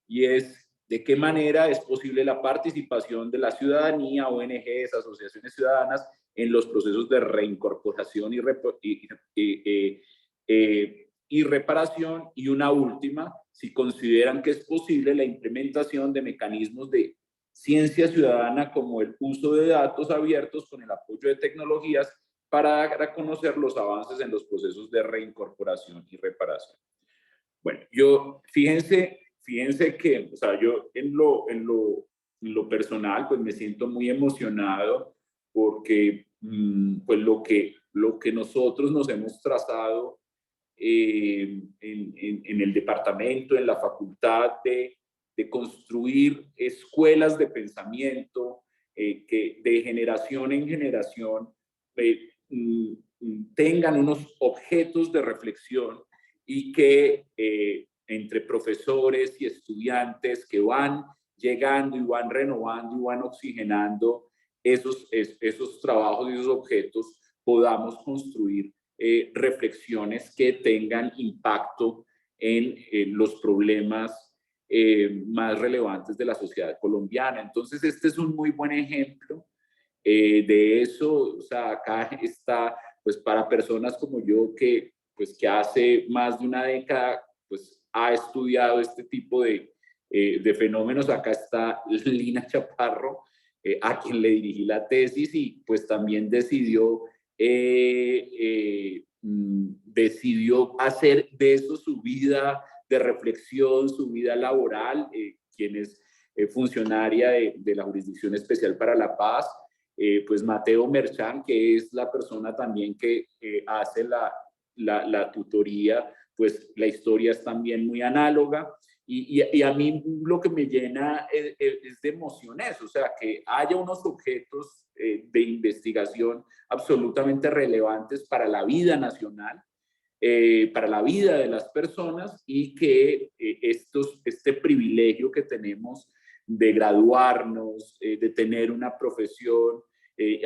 y es ¿de qué manera es posible la participación de la ciudadanía, ONGs, asociaciones ciudadanas en los procesos de reincorporación y reparación, y una última, si consideran que es posible la implementación de mecanismos de ciencia ciudadana como el uso de datos abiertos con el apoyo de tecnologías para dar a conocer los avances en los procesos de reincorporación y reparación. Bueno, fíjense que, o sea, yo en lo personal, pues me siento muy emocionado porque, pues lo que nosotros nos hemos trazado en el departamento, en la facultad, de construir escuelas de pensamiento que de generación en generación tengan unos objetos de reflexión y que entre profesores y estudiantes que van llegando y van renovando y van oxigenando esos trabajos y esos objetos, podamos construir reflexiones que tengan impacto en los problemas más relevantes de la sociedad colombiana. Entonces, este es un muy buen ejemplo de eso. O sea, acá está, pues para personas como yo que hace más de una década pues ha estudiado este tipo de fenómenos. Acá está Lina Chaparro, a quien le dirigí la tesis y pues también decidió hacer de eso su vida de reflexión, su vida laboral, quien es funcionaria de la Jurisdicción Especial para la Paz, pues Mateo Merchán, que es la persona también que hace la tutoría, pues la historia es también muy análoga. Y a mí lo que me llena es de emoción eso, o sea, que haya unos objetos de investigación absolutamente relevantes para la vida nacional, para la vida de las personas, y que este privilegio que tenemos de graduarnos, de tener una profesión,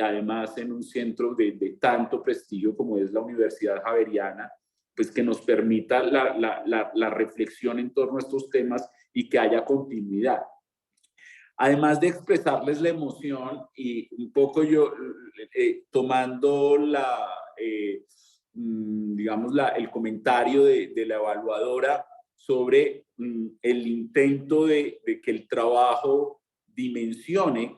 además en un centro de tanto prestigio como es la Universidad Javeriana, pues que nos permita la reflexión en torno a estos temas y que haya continuidad. Además de expresarles la emoción y un poco yo tomando digamos, el comentario de la evaluadora sobre el intento de que el trabajo dimensione,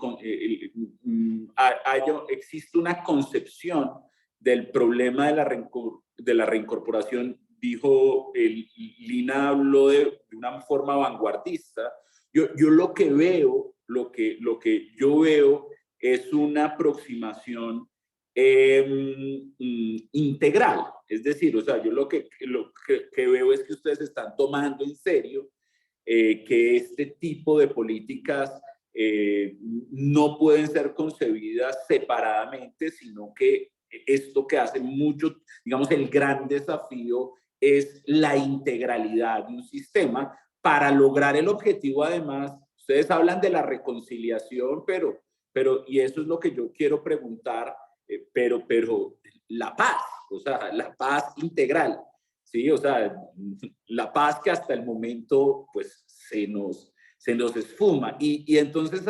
existe una concepción del problema de la reincorporación. Dijo, Lina habló de una forma vanguardista. Yo lo que veo, lo que yo veo es una aproximación integral. Es decir, o sea, yo lo que veo es que ustedes están tomando en serio que este tipo de políticas no pueden ser concebidas separadamente, sino que esto que hace mucho, digamos, el gran desafío es la integralidad de un sistema para lograr el objetivo. Además, ustedes hablan de la reconciliación, pero y eso es lo que yo quiero preguntar, pero la paz, o sea, la paz integral, ¿sí? O sea, la paz que hasta el momento, pues, se nos esfuma. Y entonces,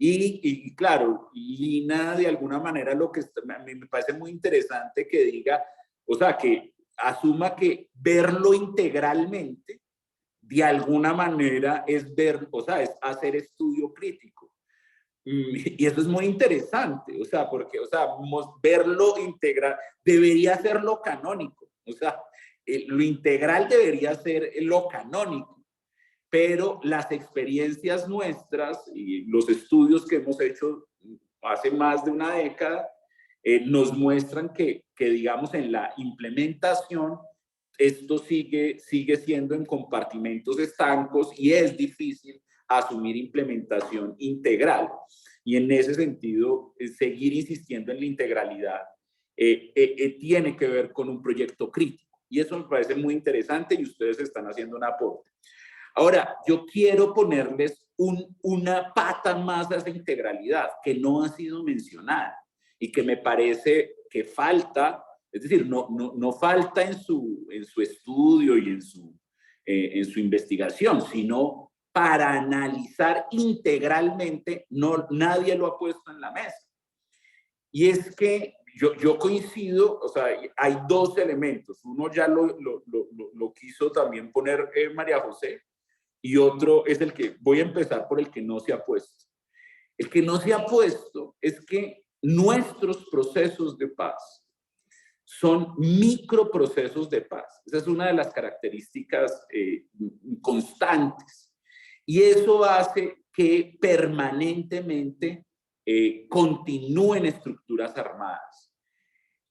y claro, Lina, de alguna manera, me parece muy interesante que diga, o sea, que asuma que verlo integralmente, de alguna manera, es ver, o sea, es hacer estudio crítico. Y eso es muy interesante, o sea, porque, o sea, verlo integral debería ser lo canónico, o sea, lo integral debería ser lo canónico, pero las experiencias nuestras y los estudios que hemos hecho hace más de una década nos muestran que, digamos, en la implementación esto sigue siendo en compartimentos estancos y es difícil asumir implementación integral. Y en ese sentido, seguir insistiendo en la integralidad tiene que ver con un proyecto crítico. Y eso me parece muy interesante y ustedes están haciendo un aporte. Ahora, yo quiero ponerles una pata más a esa integralidad que no ha sido mencionada y que me parece que falta, es decir, no falta en su estudio y en su investigación, sino para analizar integralmente, nadie lo ha puesto en la mesa. Y es que yo coincido, o sea, hay dos elementos. Uno ya lo quiso también poner María José, y otro es el que, voy a empezar por el que no se ha puesto. El que no se ha puesto es que nuestros procesos de paz son microprocesos de paz. Esa es una de las características constantes. Y eso hace que permanentemente continúen estructuras armadas.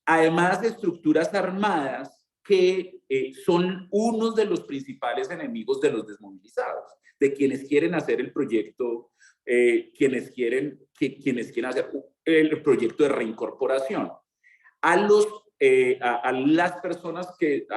Además de estructuras armadas que son unos de los principales enemigos de los desmovilizados, de quienes quieren hacer el proyecto, quienes quieren hacer el proyecto de reincorporación. A las personas que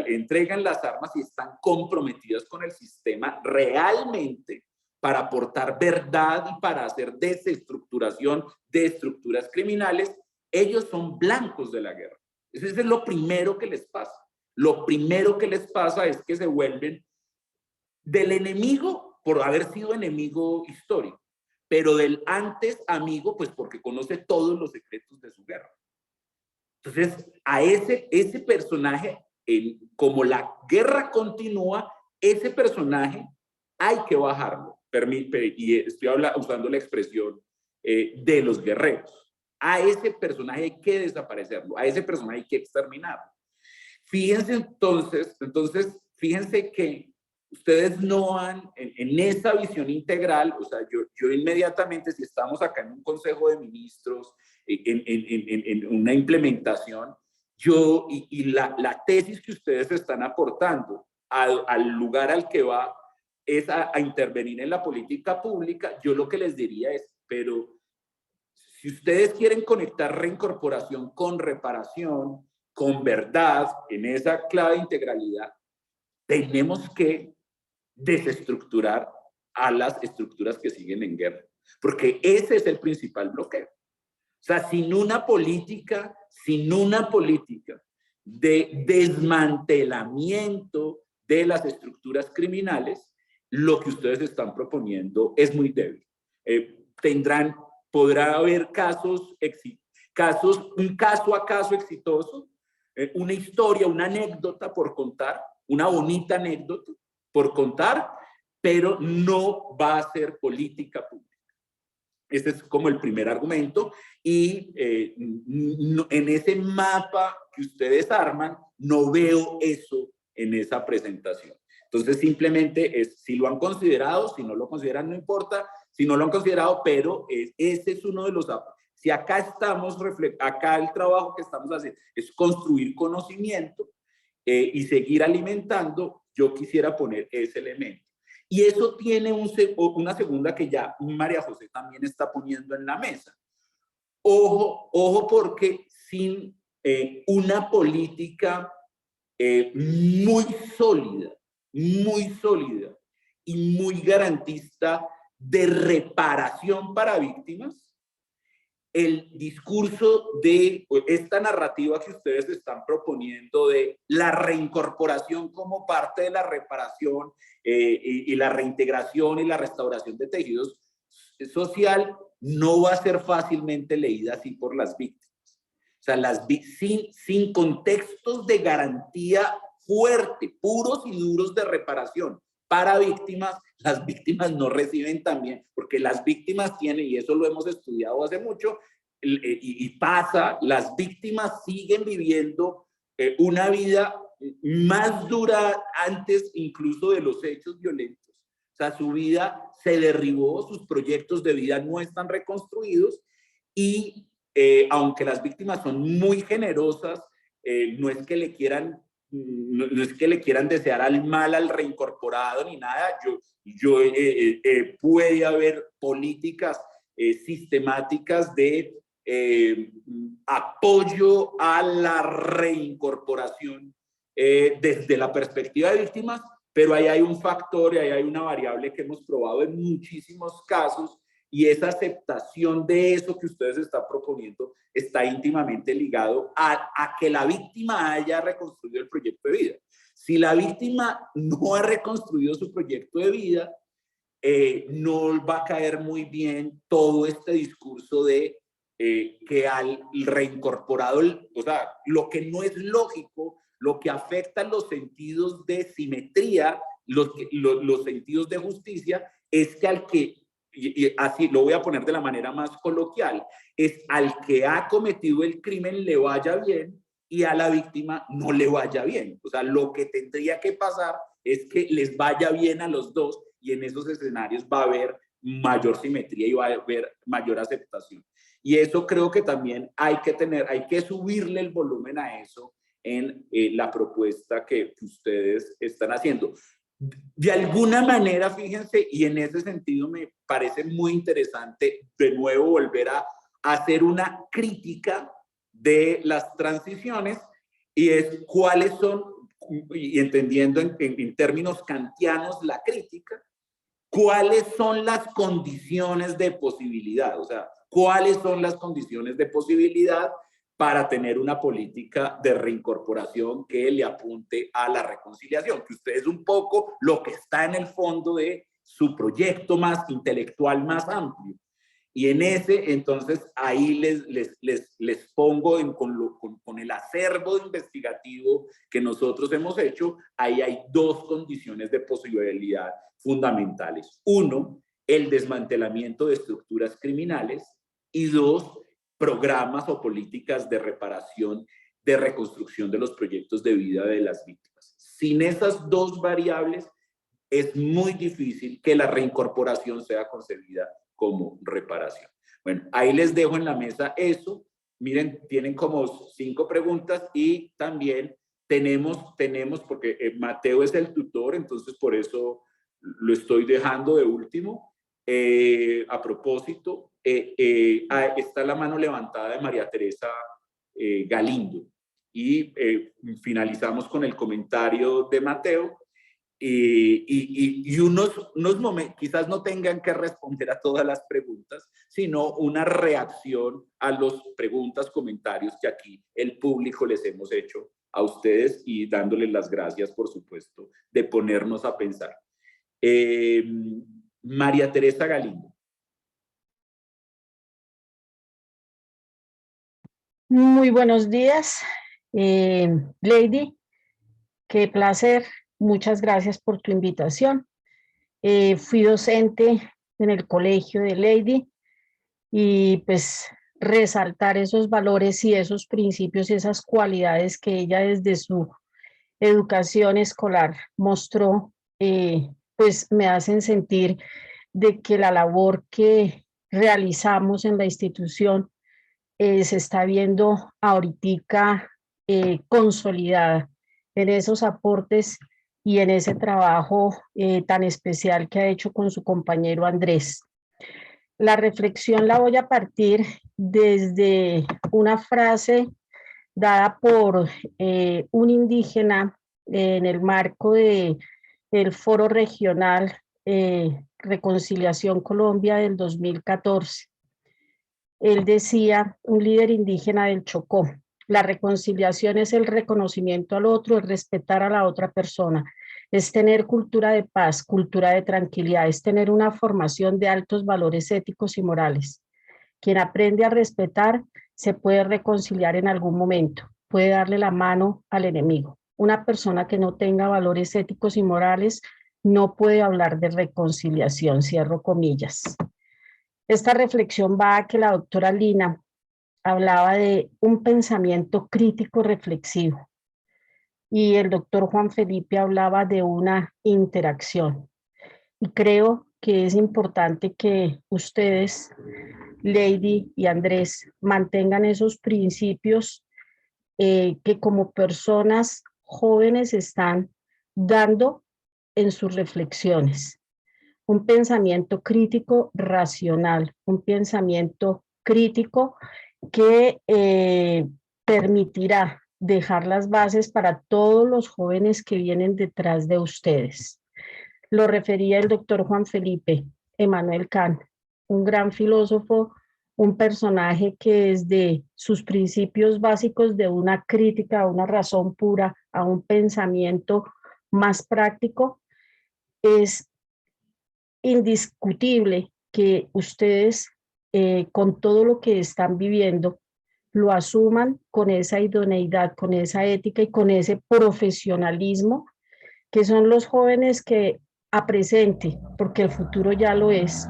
entregan las armas y están comprometidas con el sistema realmente para aportar verdad y para hacer desestructuración de estructuras criminales, ellos son blancos de la guerra. Eso es lo primero que les pasa. Lo primero que les pasa es que se vuelven del enemigo por haber sido enemigo histórico, pero del antes amigo, pues porque conoce todos los secretos de su guerra. Entonces, a ese personaje, como la guerra continúa, ese personaje hay que bajarlo. Y estoy usando la expresión de los guerreros. A ese personaje hay que desaparecerlo, a ese personaje hay que exterminarlo. Fíjense entonces, fíjense que ustedes no han, en esa visión integral, o sea, yo inmediatamente, si estamos acá en un consejo de ministros, en una implementación, la tesis que ustedes están aportando al lugar al que va es a intervenir en la política pública, yo lo que les diría es, pero si ustedes quieren conectar reincorporación con reparación, con verdad, en esa clave de integralidad, tenemos que desestructurar a las estructuras que siguen en guerra, porque ese es el principal bloqueo. O sea, sin una política de desmantelamiento de las estructuras criminales, lo que ustedes están proponiendo es muy débil. Podrá haber un caso a caso exitoso, una historia, una anécdota por contar, una bonita anécdota por contar, pero no va a ser política pública. Ese es como el primer argumento. Y en ese mapa que ustedes arman, no veo eso en esa presentación. Entonces, simplemente es si lo han considerado, si no lo consideran, no importa, si no lo han considerado, pero ese es uno de los... Si acá acá el trabajo que estamos haciendo es construir conocimiento y seguir alimentando, yo quisiera poner ese elemento. Y eso tiene una segunda que ya María José también está poniendo en la mesa. Ojo porque sin una política muy sólida y muy garantista de reparación para víctimas, el discurso de esta narrativa que ustedes están proponiendo de la reincorporación como parte de la reparación y la reintegración y la restauración de tejidos social no va a ser fácilmente leída así por las víctimas. O sea, sin contextos de garantía fuerte, puros y duros de reparación para víctimas, las víctimas no reciben también, porque las víctimas tienen, y eso lo hemos estudiado hace mucho, y pasa, las víctimas siguen viviendo una vida más dura antes incluso de los hechos violentos. O sea, su vida se derribó, sus proyectos de vida no están reconstruidos y aunque las víctimas son muy generosas, no es que le quieran desear al mal al reincorporado ni nada. Puede haber políticas sistemáticas de apoyo a la reincorporación desde la perspectiva de víctimas, pero ahí hay un factor y ahí hay una variable que hemos probado en muchísimos casos, y esa aceptación de eso que ustedes están proponiendo está íntimamente ligado a que la víctima haya reconstruido el proyecto de vida. Si la víctima no ha reconstruido su proyecto de vida, no va a caer muy bien todo este discurso de que al reincorporado, o sea, lo que no es lógico, lo que afecta los sentidos de simetría, los sentidos de justicia, es que al que, y así lo voy a poner de la manera más coloquial, es al que ha cometido el crimen le vaya bien y a la víctima no le vaya bien. O sea, lo que tendría que pasar es que les vaya bien a los dos, y en esos escenarios va a haber mayor simetría y va a haber mayor aceptación. Y eso creo que también hay que subirle el volumen a eso en la propuesta que ustedes están haciendo. De alguna manera, fíjense, y en ese sentido me parece muy interesante de nuevo volver a hacer una crítica de las transiciones, y es cuáles son, y entendiendo en términos kantianos la crítica, cuáles son las condiciones de posibilidad, o sea, cuáles son las condiciones de posibilidad para tener una política de reincorporación que le apunte a la reconciliación, que usted es un poco lo que está en el fondo de su proyecto más intelectual, más amplio. Y en ese, entonces, ahí les pongo con el acervo investigativo que nosotros hemos hecho, ahí hay dos condiciones de posibilidad fundamentales. Uno, el desmantelamiento de estructuras criminales, y dos, programas o políticas de reparación, de reconstrucción de los proyectos de vida de las víctimas. Sin esas dos variables, es muy difícil que la reincorporación sea concebida como reparación. Bueno, ahí les dejo en la mesa eso. Miren, tienen como 5 preguntas, y también tenemos porque Mateo es el tutor, entonces por eso lo estoy dejando de último. A propósito, está la mano levantada de María Teresa Galindo, y finalizamos con el comentario de Mateo. Y unos momentos, quizás no tengan que responder a todas las preguntas, sino una reacción a las preguntas, comentarios que aquí el público les hemos hecho a ustedes, y dándoles las gracias, por supuesto, de ponernos a pensar. María Teresa Galindo. Muy buenos días, Lady, qué placer, muchas gracias por tu invitación. Fui docente en el colegio de Lady, y pues resaltar esos valores y esos principios y esas cualidades que ella desde su educación escolar mostró, pues me hacen sentir de que la labor que realizamos en la institución se está viendo ahorita consolidada en esos aportes y en ese trabajo tan especial que ha hecho con su compañero Andrés. La reflexión la voy a partir desde una frase dada por un indígena en el marco del Foro Regional Reconciliación Colombia del 2014. Él decía, un líder indígena del Chocó: la reconciliación es el reconocimiento al otro, es respetar a la otra persona, es tener cultura de paz, cultura de tranquilidad, es tener una formación de altos valores éticos y morales. Quien aprende a respetar se puede reconciliar en algún momento, puede darle la mano al enemigo. Una persona que no tenga valores éticos y morales no puede hablar de reconciliación, cierro comillas. Esta reflexión va a que la doctora Lina hablaba de un pensamiento crítico reflexivo, y el doctor Juan Felipe hablaba de una interacción. Y creo que es importante que ustedes, Lady y Andrés, mantengan esos principios que como personas jóvenes están dando en sus reflexiones. Un pensamiento crítico racional, un pensamiento crítico que permitirá dejar las bases para todos los jóvenes que vienen detrás de ustedes. Lo refería el doctor Juan Felipe, Emmanuel Kant, un gran filósofo, un personaje que desde sus principios básicos de una crítica a una razón pura, a un pensamiento más práctico, es indiscutible que ustedes con todo lo que están viviendo, lo asuman con esa idoneidad, con esa ética y con ese profesionalismo, que son los jóvenes que a presente, porque el futuro ya lo es,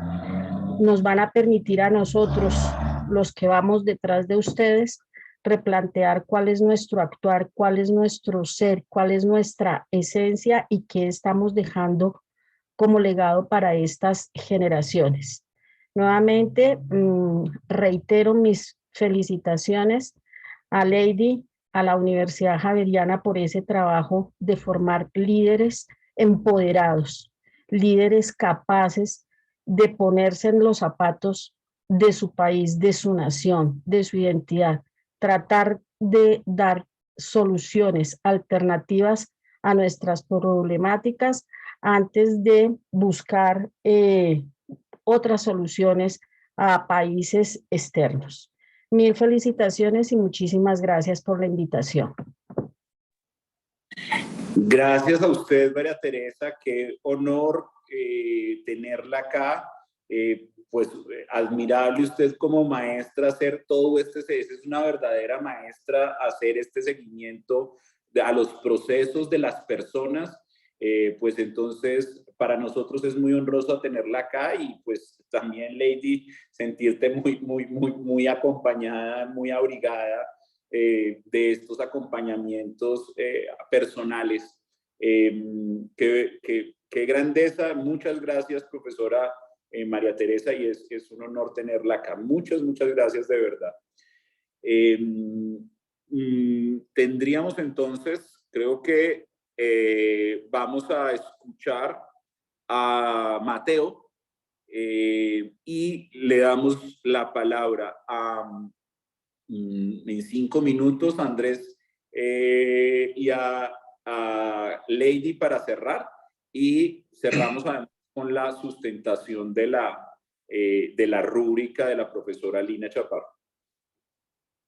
nos van a permitir a nosotros, los que vamos detrás de ustedes, replantear cuál es nuestro actuar, cuál es nuestro ser, cuál es nuestra esencia y qué estamos dejando como legado para estas generaciones. Nuevamente, reitero mis felicitaciones a Lady, a la Universidad Javeriana por ese trabajo de formar líderes empoderados, líderes capaces de ponerse en los zapatos de su país, de su nación, de su identidad, tratar de dar soluciones alternativas a nuestras problemáticas antes de buscar otras soluciones a países externos. Mil felicitaciones y muchísimas gracias por la invitación. Gracias a usted, María Teresa. Qué honor tenerla acá. Pues admirable usted como maestra hacer todo es una verdadera maestra hacer este seguimiento a los procesos de las personas. Pues entonces para nosotros es muy honroso tenerla acá y pues también, Lady, sentirte muy acompañada, muy abrigada de estos acompañamientos personales. Qué grandeza. Muchas gracias, profesora María Teresa, y es un honor tenerla acá. Muchas gracias de verdad. Tendríamos entonces, creo que vamos a escuchar a Mateo y le damos la palabra en 5 minutos a Andrés y a Lady para cerrar, y cerramos además con la sustentación de la rúbrica de la profesora Lina Chaparro.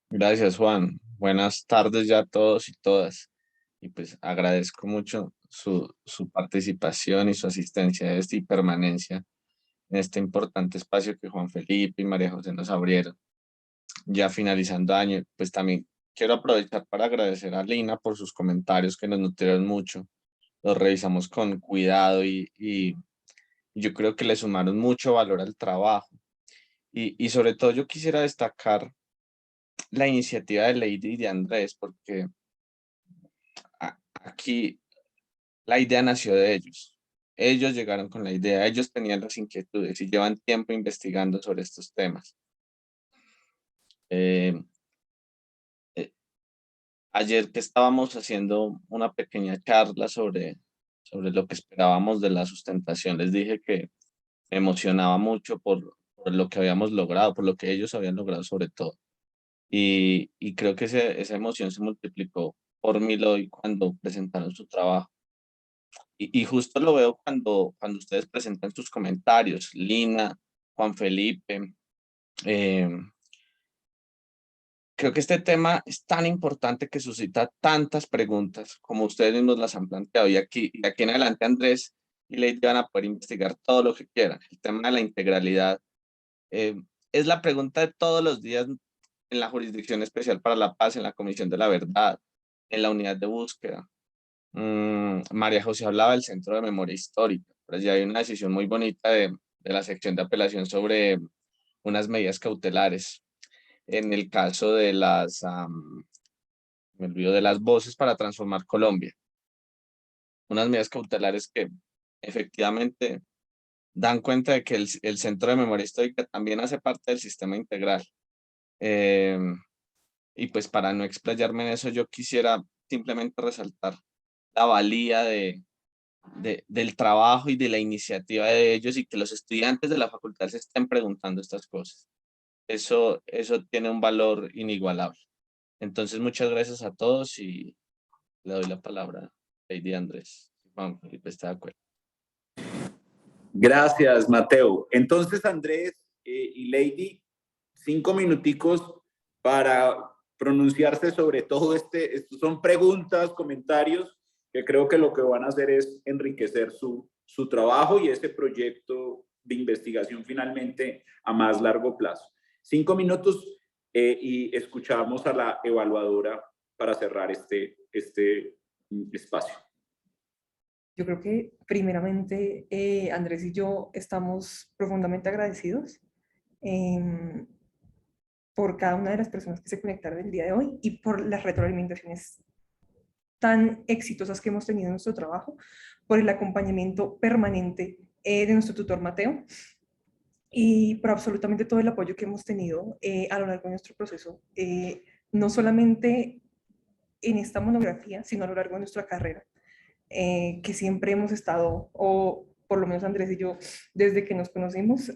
Gracias, Juan. Buenas tardes ya a todos y todas. Y pues agradezco mucho su participación y su asistencia y permanencia en este importante espacio que Juan Felipe y María José nos abrieron. Ya finalizando año, pues también quiero aprovechar para agradecer a Lina por sus comentarios que nos nutrieron mucho. Los revisamos con cuidado y yo creo que le sumaron mucho valor al trabajo. Y sobre todo yo quisiera destacar la iniciativa de Lady y de Andrés, porque aquí la idea nació de ellos. Ellos llegaron con la idea, ellos tenían las inquietudes y llevan tiempo investigando sobre estos temas. Ayer que estábamos haciendo una pequeña charla sobre lo que esperábamos de la sustentación, les dije que me emocionaba mucho por lo que habíamos logrado, por lo que ellos habían logrado sobre todo. Y creo que esa emoción se multiplicó por 1000 hoy cuando presentaron su trabajo. Y justo lo veo cuando ustedes presentan sus comentarios, Lina, Juan Felipe. Creo que este tema es tan importante que suscita tantas preguntas como ustedes mismos las han planteado. Y aquí en adelante Andrés y Lady van a poder investigar todo lo que quieran. El tema de la integralidad es la pregunta de todos los días en la Jurisdicción Especial para la Paz, en la Comisión de la Verdad, en la Unidad de Búsqueda. María José hablaba del Centro de Memoria Histórica, pero ya hay una decisión muy bonita de la sección de apelación sobre unas medidas cautelares en el caso de me olvido, de las voces para transformar Colombia. Unas medidas cautelares que efectivamente dan cuenta de que el Centro de Memoria Histórica también hace parte del sistema integral. Y pues para no explayarme en eso, yo quisiera simplemente resaltar la valía del trabajo y de la iniciativa de ellos, y que los estudiantes de la facultad se estén preguntando estas cosas. Eso tiene un valor inigualable. Entonces, muchas gracias a todos y le doy la palabra a Lady Andrés. Juan Felipe está de acuerdo. Gracias, Mateo. Entonces, Andrés y Lady, 5 minuticos para pronunciarse sobre todo estos son preguntas, comentarios, que creo que lo que van a hacer es enriquecer su trabajo y ese proyecto de investigación finalmente a más largo plazo. 5 minutos y escuchamos a la evaluadora para cerrar este espacio. Yo creo que primeramente Andrés y yo estamos profundamente agradecidos por cada una de las personas que se conectaron el día de hoy y por las retroalimentaciones tan exitosas que hemos tenido en nuestro trabajo, por el acompañamiento permanente de nuestro tutor Mateo y por absolutamente todo el apoyo que hemos tenido a lo largo de nuestro proceso, no solamente en esta monografía, sino a lo largo de nuestra carrera, que siempre hemos estado, o por lo menos Andrés y yo, desde que nos conocimos,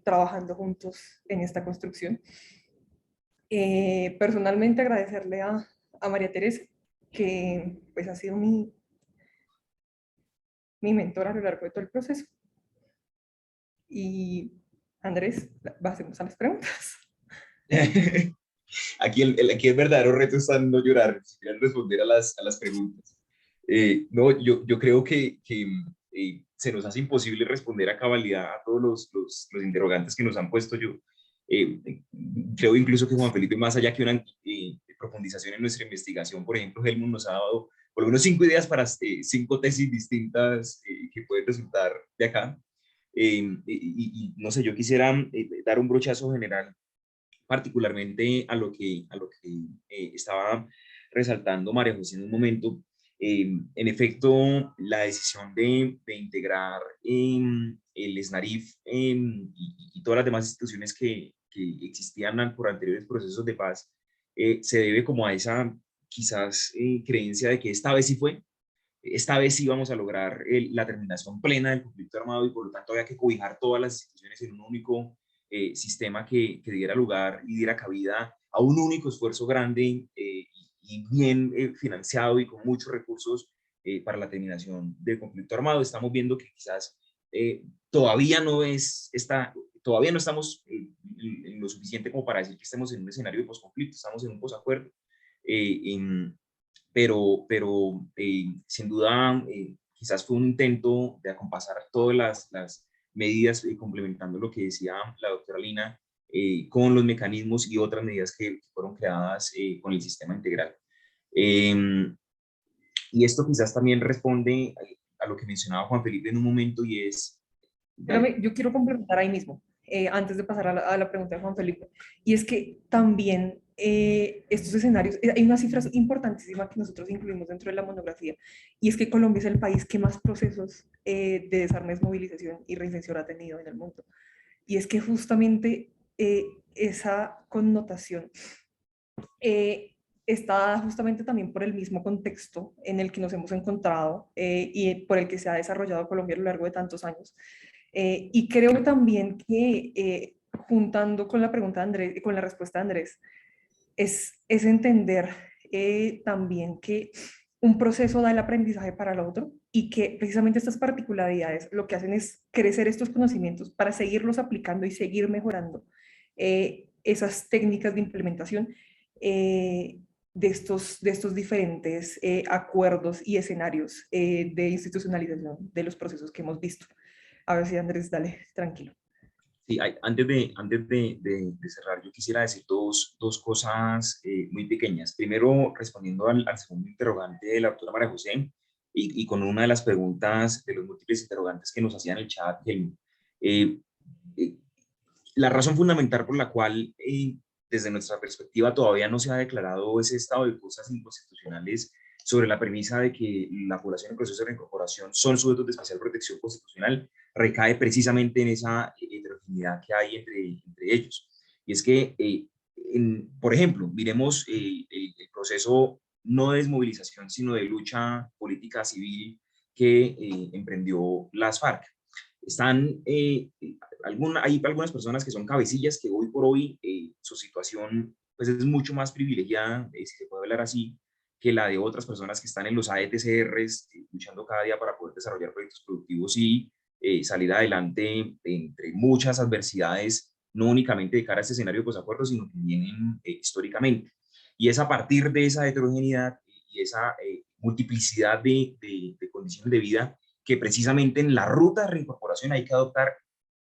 trabajando juntos en esta construcción. Personalmente agradecerle a María Teresa, que pues ha sido mi mentora a lo largo de todo el proceso. Y Andrés, pasemos a las preguntas. Aquí el verdadero reto está en no llorar, en responder a las preguntas. No, yo creo que se nos hace imposible responder a cabalidad a todos los interrogantes que nos han puesto. Yo creo incluso que Juan Felipe, más allá que una profundización en nuestra investigación, por ejemplo, Helmut nos ha dado por lo menos 5 ideas para 5 tesis distintas que pueden resultar de acá. Y no sé, yo quisiera dar un brochazo general particularmente a lo que estaba resaltando María José en un momento. En efecto, la decisión de integrar el SNARIF y todas las demás instituciones que existían por anteriores procesos de paz se debe como a esa quizás creencia de que esta vez sí fue, esta vez sí vamos a lograr la terminación plena del conflicto armado y por lo tanto había que cobijar todas las instituciones en un único sistema que diera lugar y diera cabida a un único esfuerzo grande y bien financiado y con muchos recursos para la terminación del conflicto armado. Estamos viendo que quizás todavía no estamos en lo suficiente como para decir que estemos en un escenario de posconflicto, estamos en un posacuerdo. Pero sin duda quizás fue un intento de acompasar todas las medidas, complementando lo que decía la doctora Lina, con los mecanismos y otras medidas que fueron creadas con el sistema integral. Y esto quizás también responde a lo que mencionaba Juan Felipe en un momento y es... Yo quiero complementar ahí mismo, antes de pasar a la pregunta de Juan Felipe, y es que también estos escenarios, hay una cifra importantísima que nosotros incluimos dentro de la monografía, y es que Colombia es el país que más procesos de desarme, desmovilización y reinserción ha tenido en el mundo. Y es que justamente esa connotación está justamente también por el mismo contexto en el que nos hemos encontrado y por el que se ha desarrollado Colombia a lo largo de tantos años. Y creo también que juntando con la pregunta de Andrés, con la respuesta de Andrés, es entender también que un proceso da el aprendizaje para el otro y que precisamente estas particularidades lo que hacen es crecer estos conocimientos para seguirlos aplicando y seguir mejorando esas técnicas de implementación de estos diferentes acuerdos y escenarios de institucionalización de los procesos que hemos visto. A ver si Andrés, dale, tranquilo. Sí, antes de cerrar, yo quisiera decir dos cosas muy pequeñas. Primero, respondiendo al segundo interrogante de la doctora María José y con una de las preguntas de los múltiples interrogantes que nos hacían en el chat, la razón fundamental por la cual desde nuestra perspectiva todavía no se ha declarado ese estado de cosas inconstitucionales sobre la premisa de que la población en proceso de reincorporación son sujetos de especial protección constitucional, recae precisamente en esa heterogeneidad que hay entre ellos. Y es que, por ejemplo, miremos el proceso no de desmovilización, sino de lucha política civil que emprendió las FARC. Hay algunas personas que son cabecillas que hoy por hoy su situación pues, es mucho más privilegiada, si se puede hablar así, que la de otras personas que están en los AETCRs luchando cada día para poder desarrollar proyectos productivos y salir adelante entre muchas adversidades, no únicamente de cara a este escenario de posacuerdo, sino que vienen históricamente. Y es a partir de esa heterogeneidad y esa multiplicidad de condiciones de vida que precisamente en la ruta de reincorporación hay que adoptar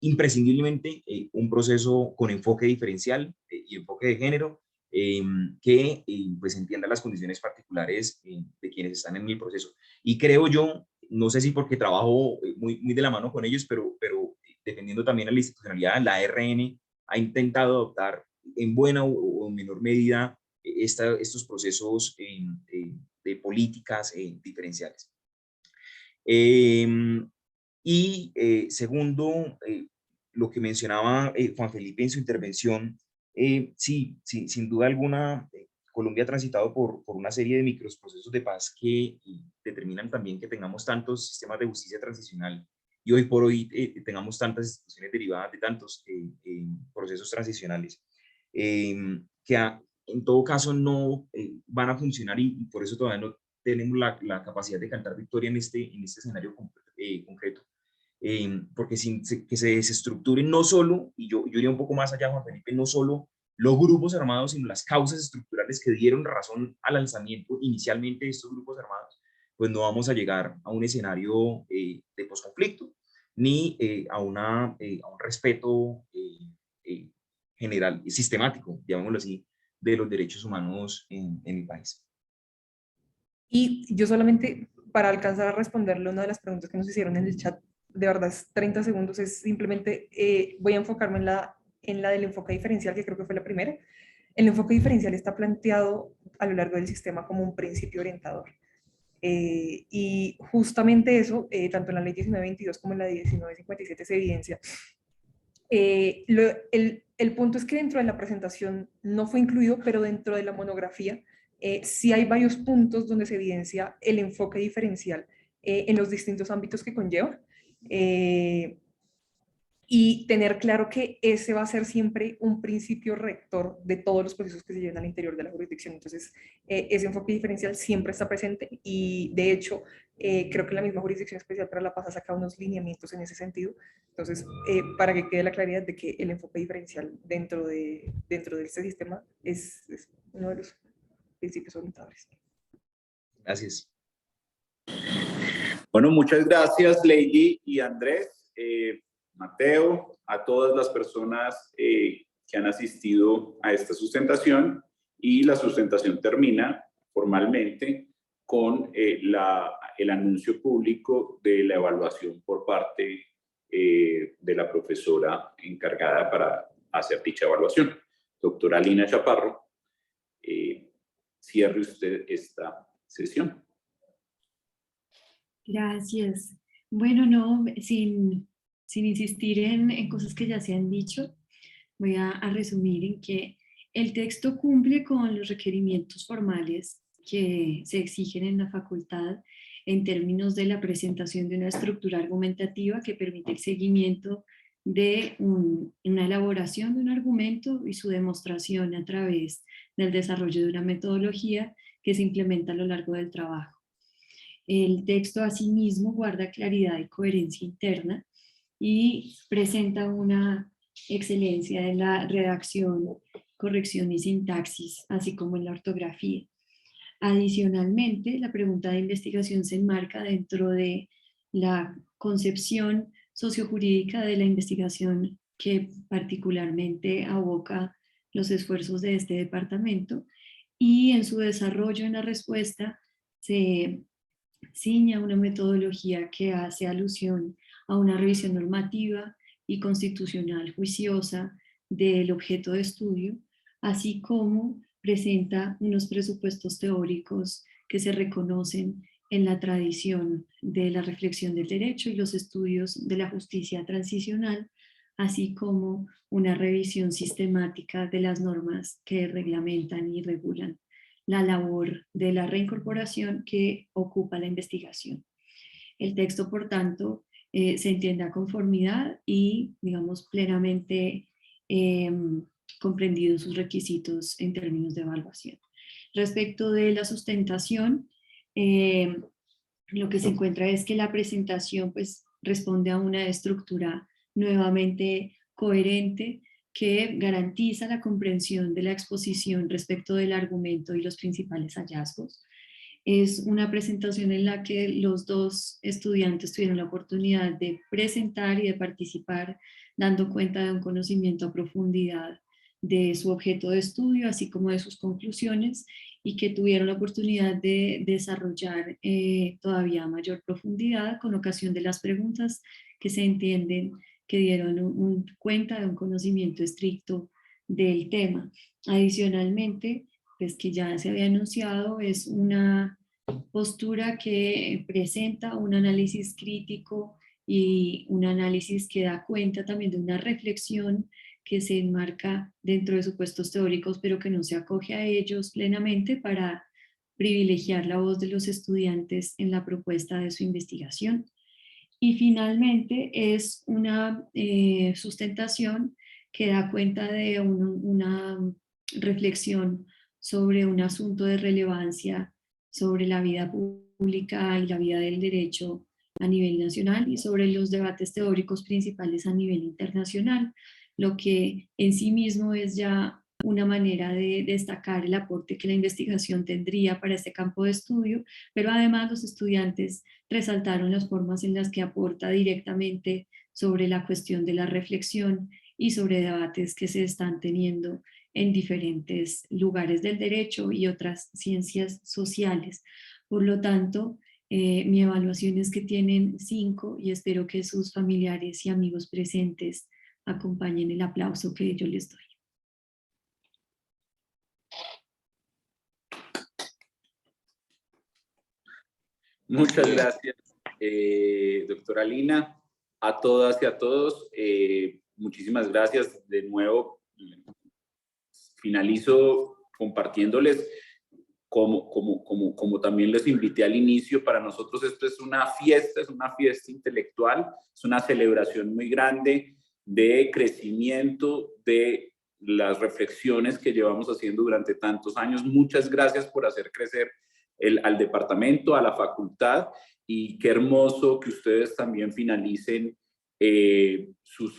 imprescindiblemente un proceso con enfoque diferencial y enfoque de género, que pues entienda las condiciones particulares de quienes están en el proceso. Y creo yo, no sé si porque trabajo muy de la mano con ellos, pero defendiendo también a la institucionalidad, la RN ha intentado adoptar en buena o en menor medida estos procesos de políticas diferenciales. Y segundo, lo que mencionaba Juan Felipe en su intervención, sí, sin duda alguna, Colombia ha transitado por una serie de microprocesos de paz que determinan también que tengamos tantos sistemas de justicia transicional y hoy por hoy tengamos tantas instituciones derivadas de tantos procesos transicionales, en todo caso no van a funcionar y por eso todavía no tenemos la capacidad de cantar victoria en este escenario concreto. Porque sin que se desestructuren no solo, y yo iría un poco más allá, Juan Felipe, no solo los grupos armados, sino las causas estructurales que dieron razón al lanzamiento inicialmente de estos grupos armados, pues no vamos a llegar a un escenario de posconflicto, ni a un respeto general, sistemático, llamémoslo así, de los derechos humanos en el país. Y yo solamente, para alcanzar a responderle una de las preguntas que nos hicieron en el chat, de verdad es 30 segundos, es simplemente, voy a enfocarme en la del enfoque diferencial, que creo que fue la primera. El enfoque diferencial está planteado a lo largo del sistema como un principio orientador. Y justamente eso, tanto en la ley 1922 como en la 1957 se evidencia. El punto es que dentro de la presentación no fue incluido, pero dentro de la monografía sí hay varios puntos donde se evidencia el enfoque diferencial en los distintos ámbitos que conlleva. Y tener claro que ese va a ser siempre un principio rector de todos los procesos que se llevan al interior de la jurisdicción. Entonces, ese enfoque diferencial siempre está presente y, de hecho, creo que la misma Jurisdicción Especial para la Paz ha sacado unos lineamientos en ese sentido. Entonces, para que quede la claridad de que el enfoque diferencial dentro de este sistema es uno de los principios orientadores. Gracias. Bueno, muchas gracias, Lady y Andrés. Mateo, a todas las personas que han asistido a esta sustentación, y la sustentación termina formalmente con el anuncio público de la evaluación por parte de la profesora encargada para hacer dicha evaluación. Doctora Lina Chaparro, cierre usted esta sesión. Gracias. Bueno, no, sin insistir en cosas que ya se han dicho, voy a resumir en que el texto cumple con los requerimientos formales que se exigen en la facultad en términos de la presentación de una estructura argumentativa que permite el seguimiento de una elaboración de un argumento y su demostración a través del desarrollo de una metodología que se implementa a lo largo del trabajo. El texto asimismo guarda claridad y coherencia interna y presenta una excelencia en la redacción, corrección y sintaxis, así como en la ortografía. Adicionalmente, la pregunta de investigación se enmarca dentro de la concepción sociojurídica de la investigación que particularmente aboca los esfuerzos de este departamento, y en su desarrollo en la respuesta se ciña una metodología que hace alusión a una revisión normativa y constitucional juiciosa del objeto de estudio, así como presenta unos presupuestos teóricos que se reconocen en la tradición de la reflexión del derecho y los estudios de la justicia transicional, así como una revisión sistemática de las normas que reglamentan y regulan la labor de la reincorporación que ocupa la investigación. El texto, por tanto, se entiende a conformidad y, digamos, plenamente comprendido sus requisitos en términos de evaluación. Respecto de la sustentación, lo que se encuentra es que la presentación pues, responde a una estructura nuevamente coherente que garantiza la comprensión de la exposición respecto del argumento y los principales hallazgos. Es una presentación en la que los dos estudiantes tuvieron la oportunidad de presentar y de participar dando cuenta de un conocimiento a profundidad de su objeto de estudio, así como de sus conclusiones, y que tuvieron la oportunidad de desarrollar todavía mayor profundidad con ocasión de las preguntas que se entienden que dieron cuenta de un conocimiento estricto del tema. Adicionalmente, pues que ya se había anunciado, es una postura que presenta un análisis crítico y un análisis que da cuenta también de una reflexión que se enmarca dentro de supuestos teóricos, pero que no se acoge a ellos plenamente para privilegiar la voz de los estudiantes en la propuesta de su investigación. Y finalmente es una sustentación que da cuenta de una reflexión sobre un asunto de relevancia sobre la vida pública y la vida del derecho a nivel nacional y sobre los debates teóricos principales a nivel internacional, lo que en sí mismo es ya una manera de destacar el aporte que la investigación tendría para este campo de estudio, pero además los estudiantes resaltaron las formas en las que aporta directamente sobre la cuestión de la reflexión y sobre debates que se están teniendo en diferentes lugares del derecho y otras ciencias sociales. Por lo tanto, mi evaluación es que tienen 5 y espero que sus familiares y amigos presentes acompañen el aplauso que yo les doy. Muchas gracias, doctora Lina. A todas y a todos, muchísimas gracias. De nuevo, finalizo compartiéndoles, como también les invité al inicio, para nosotros esto es una fiesta intelectual, es una celebración muy grande de crecimiento de las reflexiones que llevamos haciendo durante tantos años. Muchas gracias por hacer crecer al departamento, a la facultad, y qué hermoso que ustedes también finalicen su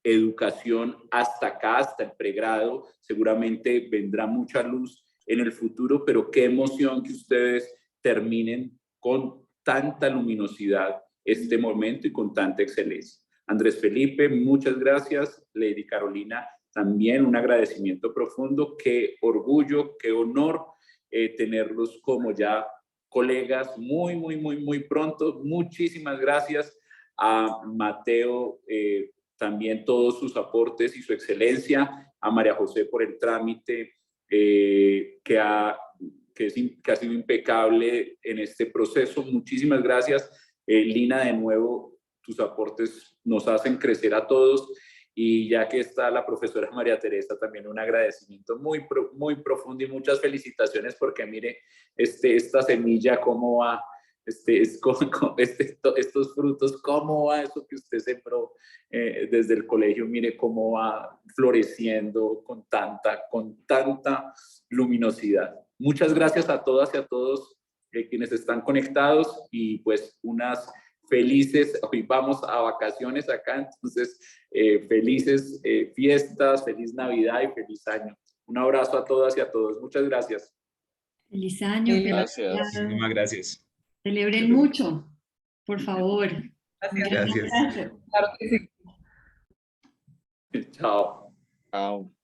educación hasta acá, hasta el pregrado. Seguramente vendrá mucha luz en el futuro, pero qué emoción que ustedes terminen con tanta luminosidad este momento y con tanta excelencia. Andrés Felipe, muchas gracias. Lady Carolina, también un agradecimiento profundo. Qué orgullo, qué honor tenerlos como ya colegas muy pronto. Muchísimas gracias a Mateo, también todos sus aportes y su excelencia, a María José por el trámite que ha sido impecable en este proceso. Muchísimas gracias. Lina, de nuevo, tus aportes nos hacen crecer a todos. Y ya que está la profesora María Teresa, también un agradecimiento muy profundo y muchas felicitaciones, porque mire esta semilla cómo va, estos frutos, cómo va eso que usted sembró desde el colegio, mire cómo va floreciendo con tanta luminosidad. Muchas gracias a todas y a todos quienes están conectados, y pues unas felices, hoy vamos a vacaciones acá, entonces felices fiestas, feliz Navidad y feliz año. Un abrazo a todas y a todos. Muchas gracias. Feliz año. Gracias. Muchísimas gracias. Celebren mucho, por favor. Gracias. Gracias. Claro que sí. Chao. Chao.